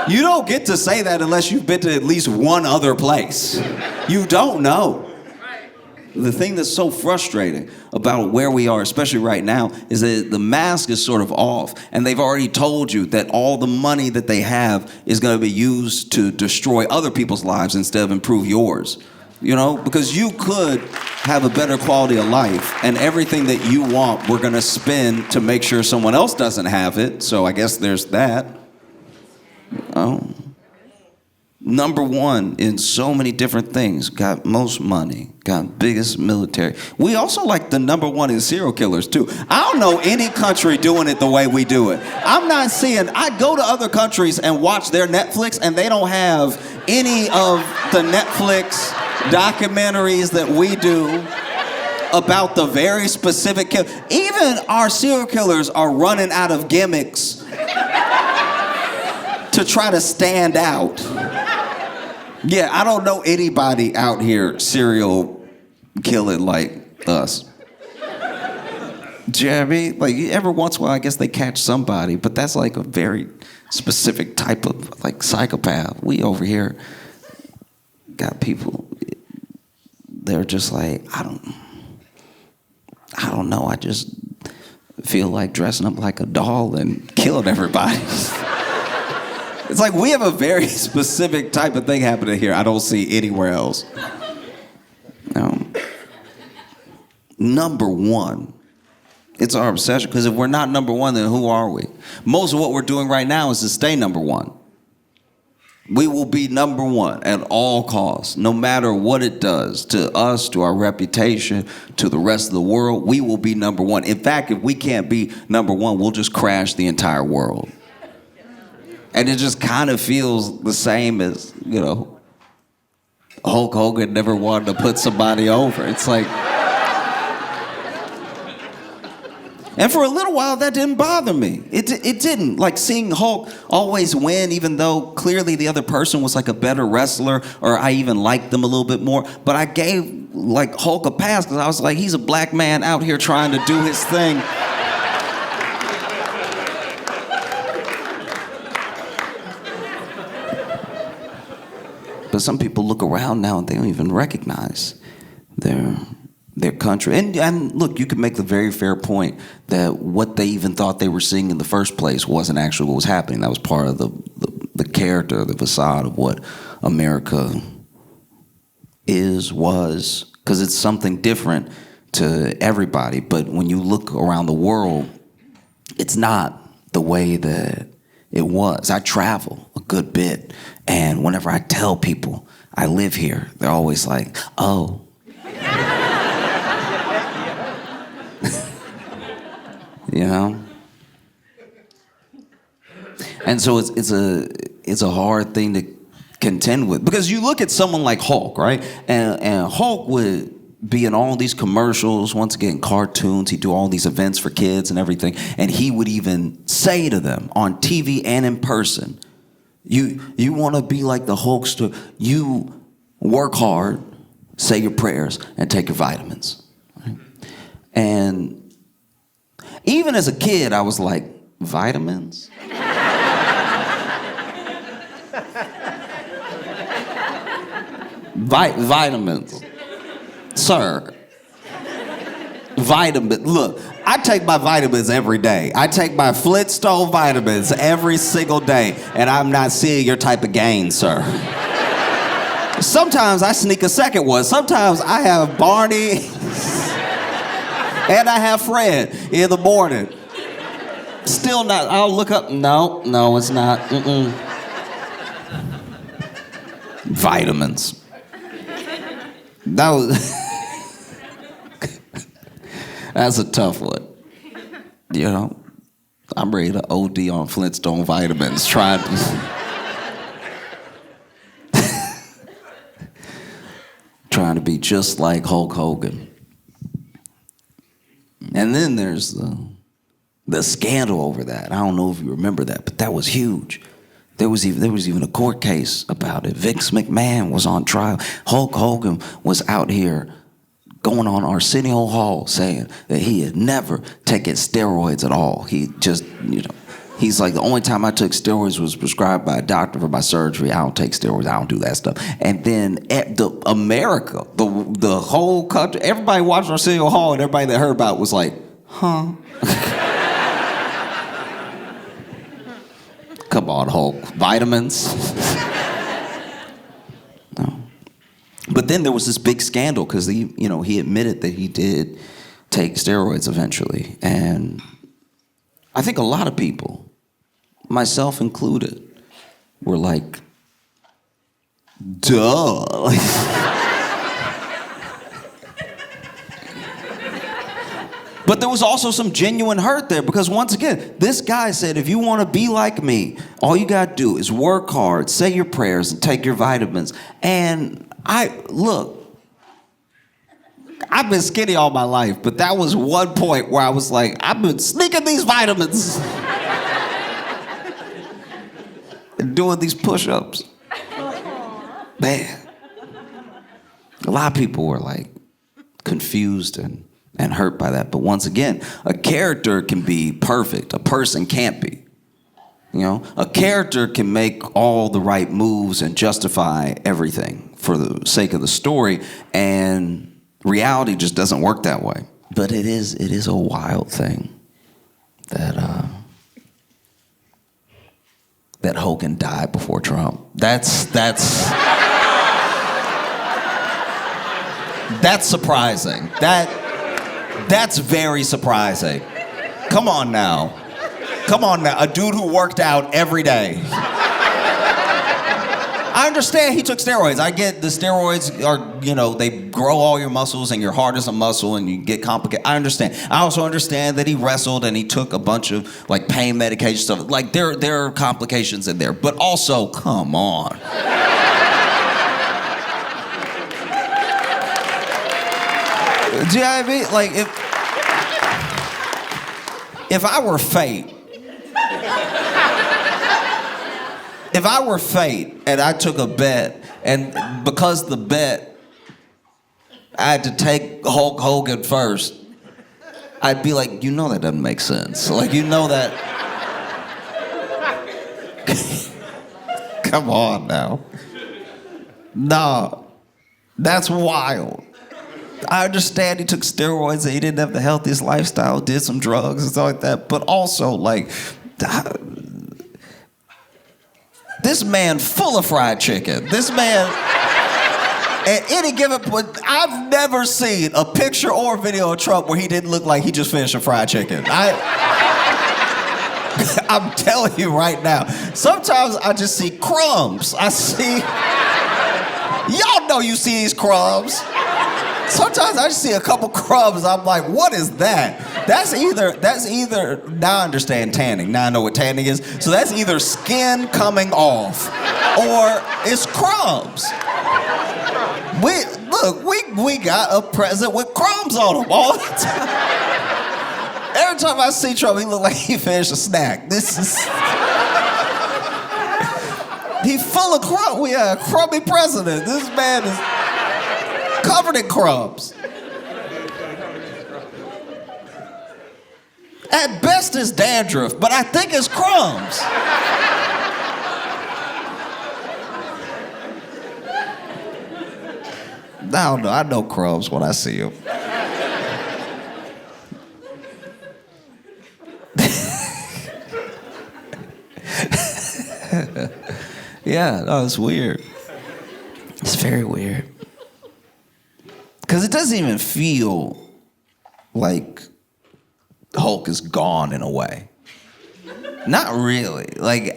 You don't get to say that unless you've been to at least one other place. You don't know. The thing that's so frustrating about where we are, especially right now, is that the mask is sort of off, and they've already told you that all the money that they have is going to be used to destroy other people's lives instead of improve yours. You know, because you could have a better quality of life, and everything that you want, we're going to spend to make sure someone else doesn't have it. So I guess there's that. Number one in so many different things, got most money, got biggest military. We also like the number one in serial killers too. I don't know any country doing it the way we do it. I'm not seeing, I go to other countries and watch their Netflix and they don't have any of the Netflix documentaries that we do about the very specific kill. Even our serial killers are running out of gimmicks to try to stand out. Yeah, I don't know anybody out here serial killing like us. Jeremy, like every once in a while, I guess they catch somebody, but that's like a very specific type of like psychopath. We over here got people. They're just like, I don't know. I just feel like dressing up like a doll and killing everybody. It's like we have a very specific type of thing happening here I don't see anywhere else. Number one, it's our obsession, because if we're not number one, then who are we? Most of what we're doing right now is to stay number one. We will be number one at all costs, no matter what it does to us, to our reputation, to the rest of the world. We will be number one. In fact, if we can't be number one, we'll just crash the entire world. And it just kind of feels the same as, you know, Hulk Hogan never wanted to put somebody over. It's like... And for a little while, that didn't bother me. It didn't. Like seeing Hulk always win, even though clearly the other person was like a better wrestler, or I even liked them a little bit more. But I gave like Hulk a pass because I was like, he's a black man out here trying to do his thing. But some people look around now and they don't even recognize their country. And look, you could make the very fair point that what they even thought they were seeing in the first place wasn't actually what was happening. That was part of the character, the facade of what America was, because it's something different to everybody. But when you look around the world, it's not the way that it was. I travel a good bit, and whenever I tell people I live here, they're always like, oh. You know? And so it's a hard thing to contend with, because you look at someone like Hulk, right? And Hulk would be in all these commercials, once again, cartoons. He'd do all these events for kids and everything. And he would even say to them on TV and in person, you want to be like the Hulkster, you work hard, say your prayers, and take your vitamins. Right? And even as a kid, I was like, vitamins? Vitamins. Sir. Look, I take my vitamins every day. I take my Flintstone vitamins every single day, and I'm not seeing your type of gain, sir. Sometimes I sneak a second one. Sometimes I have Barney and I have Fred in the morning. Still not. I'll look up. No, it's not. Vitamins. That was... That's a tough one. You know, I'm ready to OD on Flintstone vitamins, trying to be just like Hulk Hogan. And then there's the scandal over that. I don't know if you remember that, but that was huge. There was even a court case about it. Vince McMahon was on trial. Hulk Hogan was out here going on Arsenio Hall saying that he had never taken steroids at all. He just, he's like, the only time I took steroids was prescribed by a doctor for my surgery. I don't take steroids. I don't do that stuff. And then America, the whole country, everybody watching Arsenio Hall and everybody that heard about it was like, huh? Come on, Hulk. Vitamins? No. But then there was this big scandal because he admitted that he did take steroids eventually. And I think a lot of people, myself included, were like, duh. But there was also some genuine hurt there because once again, this guy said, if you want to be like me, all you got to do is work hard, say your prayers, and take your vitamins. And look, I've been skinny all my life, but that was one point where I was like, I've been sneaking these vitamins and doing these push-ups. Man, a lot of people were like confused and hurt by that. But once again, a character can be perfect. A person can't be. A character can make all the right moves and justify everything for the sake of the story, and reality just doesn't work that way. But it is a wild thing that Hogan died before Trump. That's surprising. That's very surprising. Come on now. A dude who worked out every day. I understand he took steroids. I get the steroids are, they grow all your muscles and your heart is a muscle and you get complicated. I understand. I also understand that he wrestled and he took a bunch of pain medication stuff. There are complications in there. But also, come on. Do you know what I mean? If I were fate, and I took a bet, and because the bet, I had to take Hulk Hogan first, I'd be like, that doesn't make sense. That. Come on now. No, that's wild. I understand he took steroids and he didn't have the healthiest lifestyle, did some drugs and stuff like that, but also, this man full of fried chicken. This man, at any given point, I've never seen a picture or a video of Trump where he didn't look like he just finished a fried chicken. I'm telling you right now, sometimes I just see crumbs. Y'all know you see these crumbs. Sometimes I just see a couple crumbs. I'm like, what is that? That's either, now I understand tanning. Now I know what tanning is. So that's either skin coming off or it's crumbs. We got a president with crumbs on him all the time. Every time I see Trump, he look like he finished a snack. He full of crumbs. We have a crummy president. This man is covered in crumbs. At best it's dandruff, but I think it's crumbs. I don't know. I know crumbs when I see them. Yeah, no, it's weird. It's very weird. Because it doesn't even feel like Hulk is gone in a way. Not really.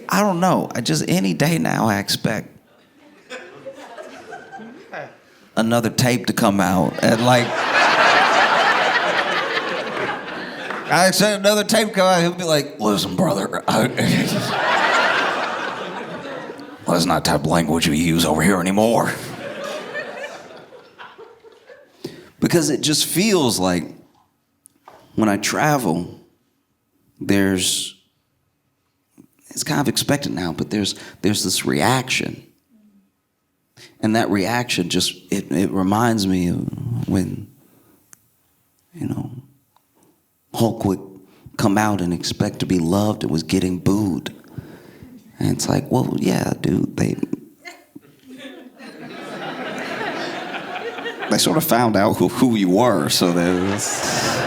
I don't know. Any day now I expect another tape to come out and I expect another tape to come out. He'll be like, listen, brother. That's not the type of language we use over here anymore. Because it just feels like when I travel, it's it's kind of expected now, but there's this reaction. And that reaction just, it reminds me of when, Hulk would come out and expect to be loved and was getting booed. And it's like, well, yeah, dude, they sort of found out who you were, so there's,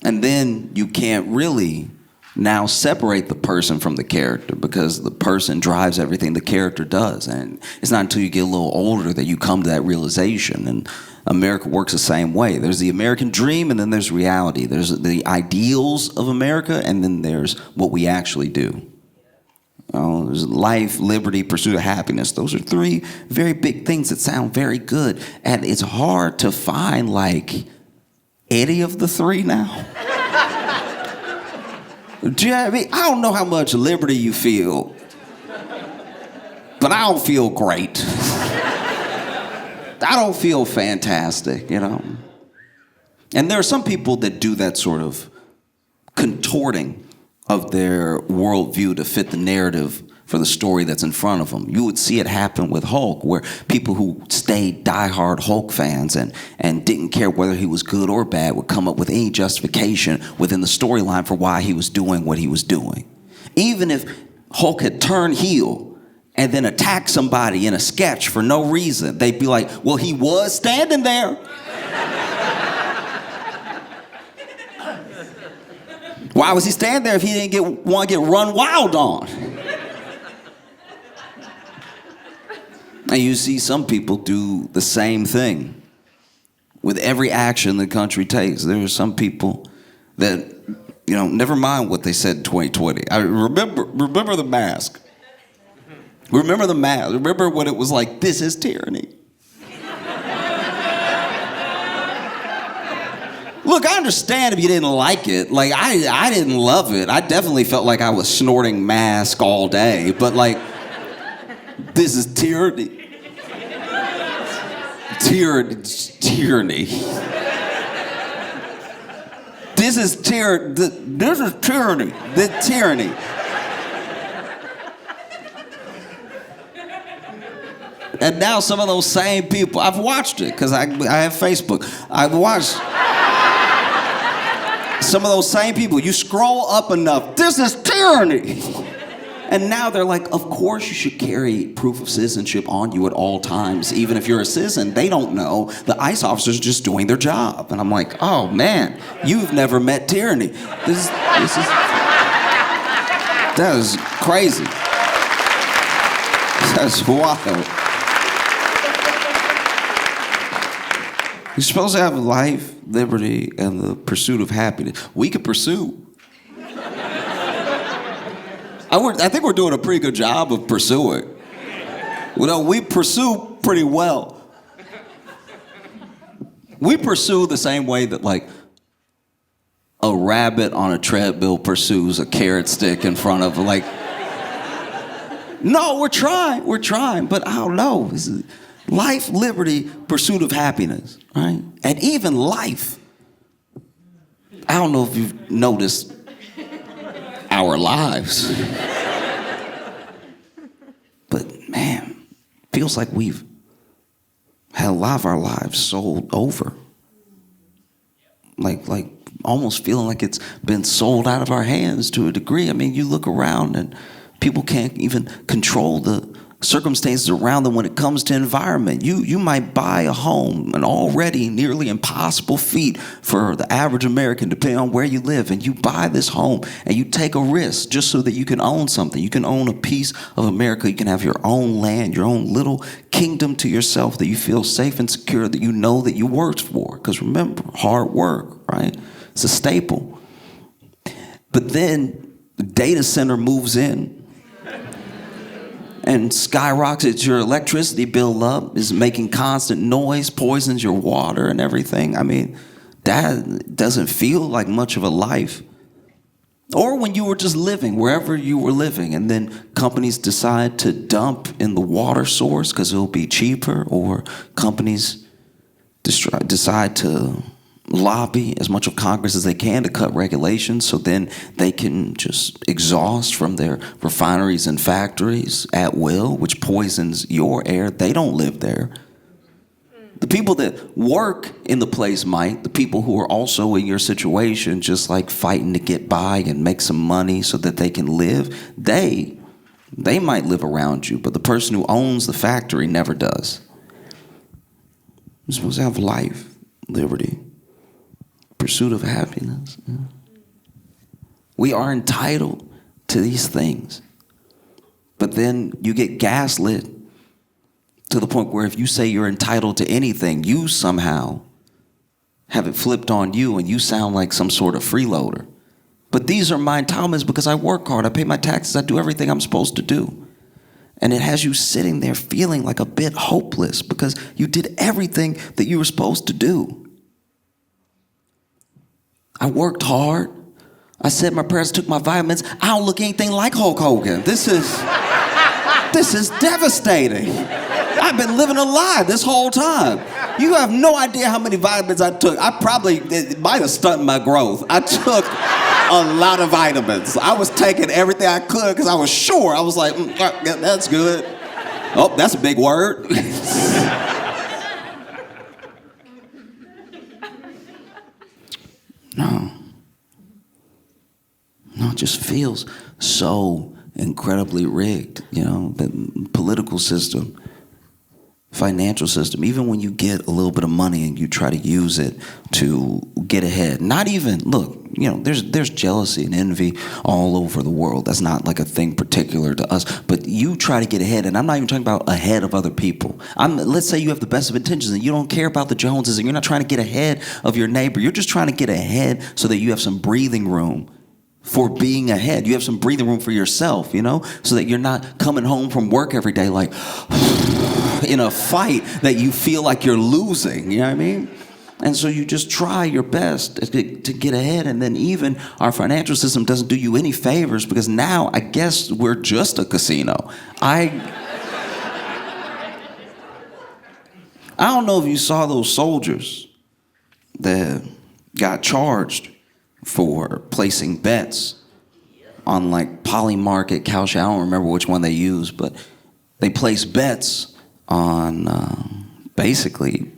And then you can't really now separate the person from the character because the person drives everything the character does. And it's not until you get a little older that you come to that realization. And America works the same way. There's the American dream, and then there's reality. There's the ideals of America, and then there's what we actually do. There's life, liberty, pursuit of happiness. Those are three very big things that sound very good. And it's hard to find, any of the three now. Do you know what I mean? I don't know how much liberty you feel, but I don't feel great. I don't feel fantastic, And there are some people that do that sort of contorting of their worldview to fit the narrative for the story that's in front of them. You would see it happen with Hulk, where people who stayed diehard Hulk fans and didn't care whether he was good or bad would come up with any justification within the storyline for why he was doing what he was doing. Even if Hulk had turned heel and then attacked somebody in a sketch for no reason, they'd be like, well, he was standing there. Why was he standing there if he didn't want to get run wild on? And you see some people do the same thing with every action the country takes. There are some people that, never mind what they said in 2020. I remember the mask. Remember the mask. Remember when it was like, this is tyranny. Look, I understand if you didn't like it. I didn't love it. I definitely felt like I was snorting mask all day. But this is tyranny. Tyranny. This is tyranny. The tyranny. And now some of those same people, I've watched it because I have Facebook. I've watched some of those same people. You scroll up enough, this is tyranny. And now they're like, of course you should carry proof of citizenship on you at all times. Even if you're a citizen, they don't know. The ICE officer's just doing their job. And I'm like, oh man, you've never met tyranny. That is crazy. That's wild. You're supposed to have life, liberty, and the pursuit of happiness. We could pursue. I think we're doing a pretty good job of pursuing. We pursue pretty well. We pursue the same way that a rabbit on a treadmill pursues a carrot stick in front of no, we're trying, but I don't know. This is life, liberty, pursuit of happiness, right? And even life. I don't know if you've noticed our lives. But man, feels like we've had a lot of our lives sold over. Like almost feeling like it's been sold out of our hands to a degree. I mean, you look around and people can't even control the circumstances around them when it comes to environment. You might buy a home, an already nearly impossible feat for the average American, depending on where you live, and you buy this home and you take a risk just so that you can own something. You can own a piece of America. You can have your own land, your own little kingdom to yourself that you feel safe and secure, that you know that you worked for. Because remember, hard work, right? It's a staple. But then the data center moves in and skyrockets your electricity bill up, is making constant noise, poisons your water and everything. I mean, that doesn't feel like much of a life. Or when you were just living, wherever you were living, and then companies decide to dump in the water source because it'll be cheaper, or companies decide to lobby as much of Congress as they can to cut regulations so then they can just exhaust from their refineries and factories at will, which poisons your air. They don't live there. The people that work in the place might, the people who are also in your situation, just like fighting to get by and make some money so that they can live, they might live around you, but the person who owns the factory never does. You're supposed to have life, liberty, pursuit of happiness. We are entitled to these things. But then you get gaslit to the point where if you say you're entitled to anything, you somehow have it flipped on you and you sound like some sort of freeloader. But these are my entitlements because I work hard, I pay my taxes, I do everything I'm supposed to do. And it has you sitting there feeling like a bit hopeless because you did everything that you were supposed to do. I worked hard. I said my prayers, took my vitamins. I don't look anything like Hulk Hogan. This is devastating. I've been living a lie this whole time. You have no idea how many vitamins I took. It might have stunted my growth. I took a lot of vitamins. I was taking everything I could because I was sure. I was like, that's good. Oh, that's a big word. No, it just feels so incredibly rigged, the political system, financial system. Even when you get a little bit of money and you try to use it to get ahead, there's jealousy and envy all over the world. That's not like a thing particular to us, but you try to get ahead, and I'm not even talking about ahead of other people. Let's say you have the best of intentions and you don't care about the Joneses and you're not trying to get ahead of your neighbor. You're just trying to get ahead so that you have some breathing room for being ahead. You have some breathing room for yourself, so that you're not coming home from work every day like in a fight that you feel like you're losing, you know what I mean? And so you just try your best to get ahead, and then even our financial system doesn't do you any favors because now I guess we're just a casino. I don't know if you saw those soldiers that got charged for placing bets on like Polymarket, Cowshay. I don't remember which one they used, but they placed bets on basically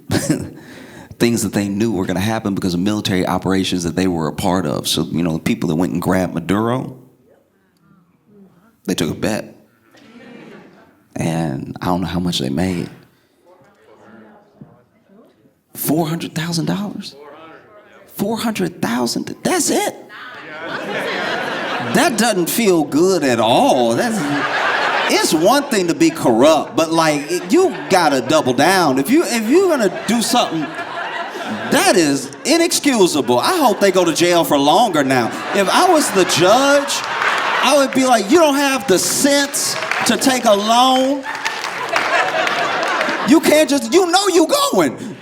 things that they knew were going to happen because of military operations that they were a part of. So, the people that went and grabbed Maduro, they took a bet. And I don't know how much they made. $400,000? 400,000. That's it. That doesn't feel good at all. It's one thing to be corrupt, but you gotta double down. If you're gonna do something that is inexcusable, I hope they go to jail for longer now. If I was the judge, I would be like, you don't have the sense to take a loan. You can't just, you going.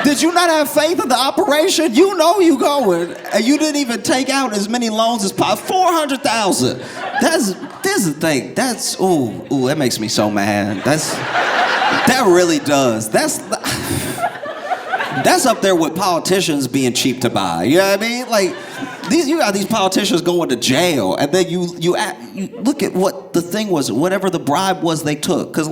Did you not have faith in the operation? You going, and you didn't even take out as many loans as possible. 400,000. This is the thing. That makes me so mad. That really does. That's up there with politicians being cheap to buy. You know what I mean? You got these politicians going to jail, and then you look at what the thing was, whatever the bribe was they took, because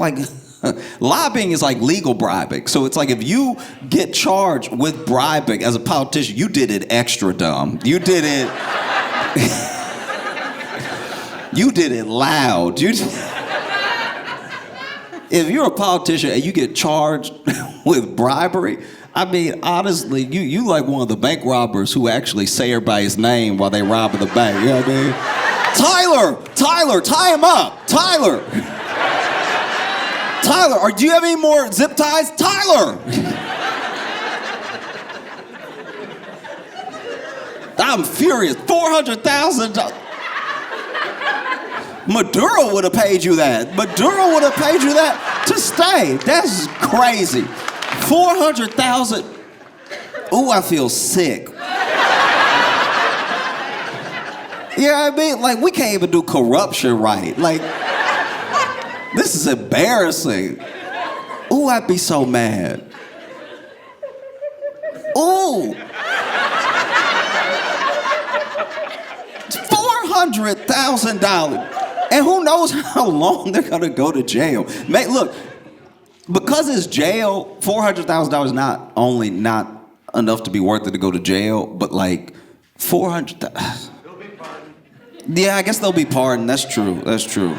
lobbying is like legal bribing. So it's like if you get charged with bribing as a politician, you did it extra dumb. You did it. You did it loud. If you're a politician and you get charged with bribery, I mean, honestly, you like one of the bank robbers who actually say everybody's name while they rob the bank. You know what I mean? Tyler, tie him up. Tyler, do you have any more zip ties? Tyler! I'm furious. $400,000. Maduro would have paid you that. Maduro would have paid you that to stay. That's crazy. 400,000. Ooh, I feel sick. You know what I mean? We can't even do corruption right. This is embarrassing. Ooh, I'd be so mad. Ooh. $400,000. And who knows how long they're gonna go to jail. Look, because it's jail, $400,000 not only not enough to be worth it to go to jail, but like 400,000. Yeah, I guess they'll be pardoned. That's true. That's true.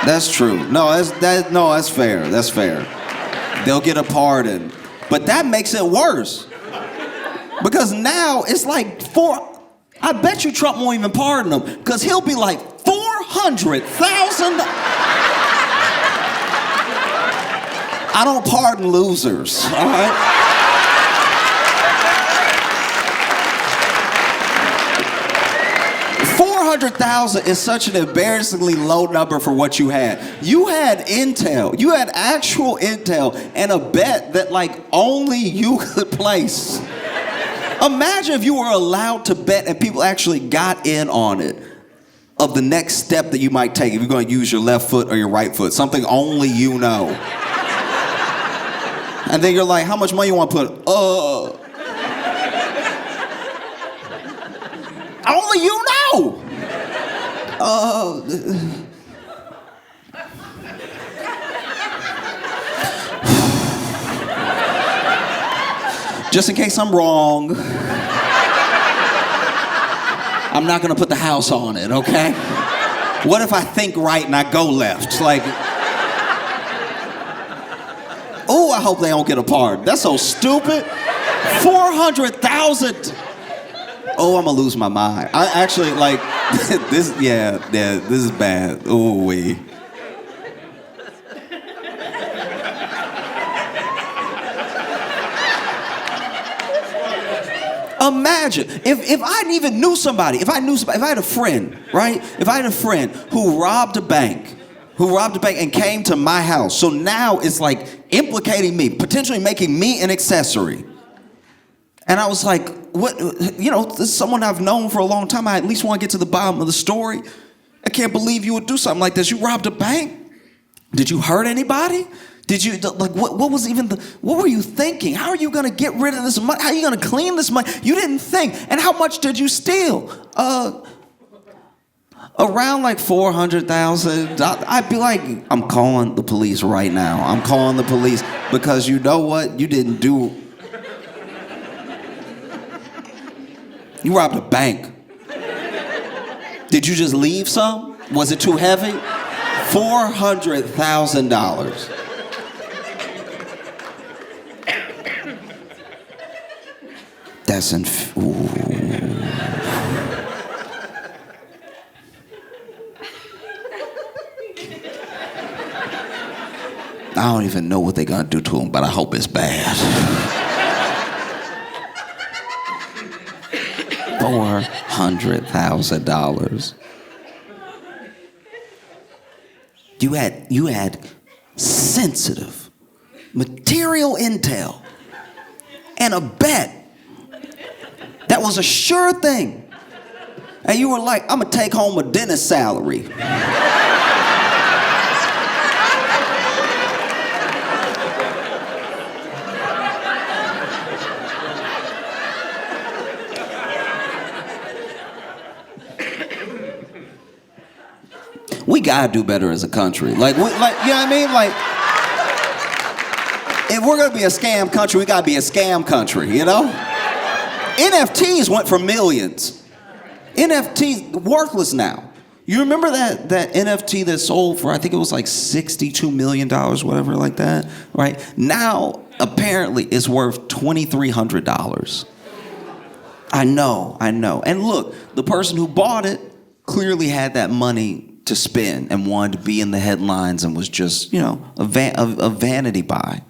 That's true. No, that's fair. That's fair. They'll get a pardon. But that makes it worse. Because now it's like I bet you Trump won't even pardon him. Because he'll be like, 400,000? I don't pardon losers, all right? $400,000 is such an embarrassingly low number for what you had. You had intel. You had actual intel and a bet that like only you could place. Imagine if you were allowed to bet and people actually got in on it of the next step that you might take if you're going to use your left foot or your right foot, something only you know. And then you're like, how much money you want to put? Only you know. Just in case I'm wrong, I'm not gonna put the house on it, okay? What if I think right and I go left? Like, oh, I hope they don't get a pardon. That's so stupid. 400,000. Oh, I'm gonna lose my mind. I actually like this. Yeah, this is bad. Ooh wee. Imagine if I even knew somebody, if I had a friend, right? If I had a friend who robbed a bank and came to my house. So now it's like implicating me, potentially making me an accessory. And I was like, what, you know, this is someone I've known for a long time. I at least want to get to the bottom of the story. I can't believe you would do something like this. You robbed a bank? Did you hurt anybody? Did you, like, what was even what were you thinking? How are you going to get rid of this money? How are you going to clean this money? You didn't think. And how much did you steal? Around like 400,000. I'd be like, I'm calling the police right now. I'm calling the police because you know what? You didn't do. You robbed a bank. Did you just leave some? Was it too heavy? $400,000. That's ooh. I don't even know what they're gonna do to him, but I hope it's bad. $400,000. You had sensitive, material intel and a bet that was a sure thing. And you were like, I'm gonna take home a dentist salary. We gotta do better as a country. Like, you know what I mean? Like, if we're gonna be a scam country, we gotta be a scam country, you know? NFTs went for millions. NFTs, worthless now. You remember that NFT that sold for, I think it was like $62 million, whatever like that, right? Now, apparently, it's worth $2,300. I know. And look, the person who bought it clearly had that money to spend and wanted to be in the headlines and was just, you know, a vanity buy.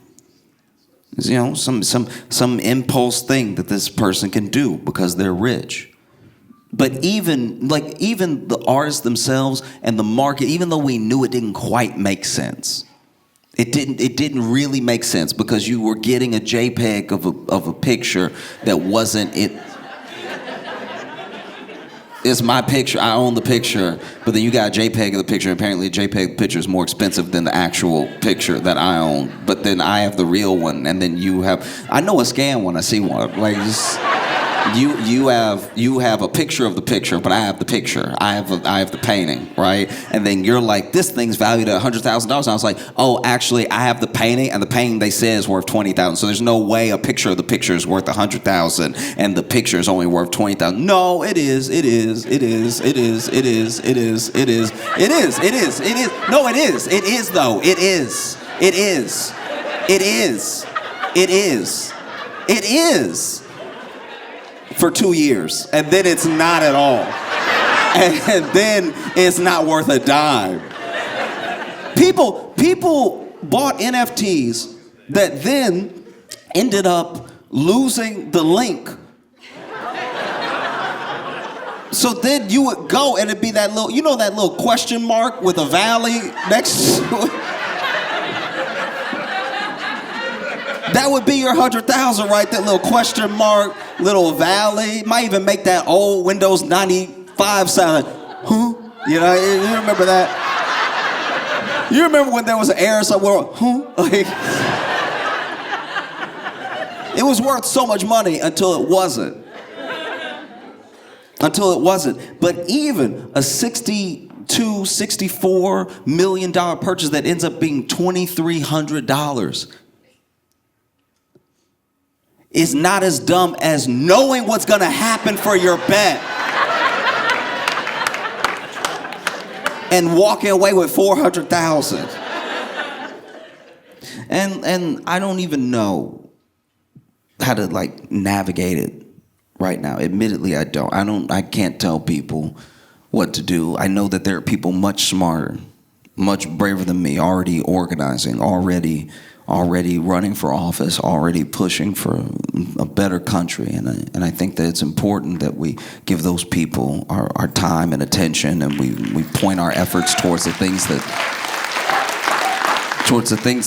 You know, some impulse thing that this person can do because they're rich. But even the artists themselves and the market, even though we knew it didn't quite make sense, it didn't really make sense because you were getting a JPEG of a picture that wasn't it. It's my picture. I own the picture, but then you got a JPEG of the picture. Apparently, a JPEG picture is more expensive than the actual picture that I own. But then I have the real one, and then you have. I know a scam when I see one. Like, just, You have a picture of the picture, but I have the picture. I have the painting, right? And then you're like, this thing's valued at $100,000. And I was like, oh, actually, I have the painting, and the painting they say is worth $20,000. So there's no way a picture of the picture is worth $100,000, and the picture is only worth $20,000. No, it is. No, it is. It is, though. It is. For 2 years, and then it's not at all. And then it's not worth a dime. People bought NFTs that then ended up losing the link. So then you would go and it'd be that little, that little question mark with a valley next to it? That would be your 100,000, right? That little question mark, little valley. Might even make that old Windows 95 sound like, huh? You remember that? You remember when there was an error somewhere, huh? Like, it was worth so much money until it wasn't. But even a $64 million purchase that ends up being $2,300 is not as dumb as knowing what's going to happen for your bet and walking away with $400,000. And I don't even know how to navigate it right now. Admittedly, I don't. I can't tell people what to do. I know that there are people much smarter, much braver than me, already organizing, already running for office, already pushing for a better country. And I think that it's important that we give those people our time and attention, and we point our efforts towards the things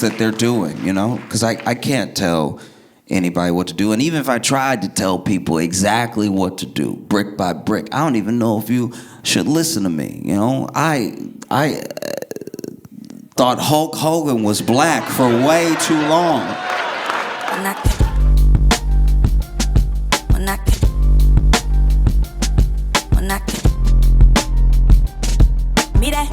that they're doing, Because I can't tell anybody what to do. And even if I tried to tell people exactly what to do, brick by brick, I don't even know if you should listen to me, I thought Hulk Hogan was black for way too long. Mira.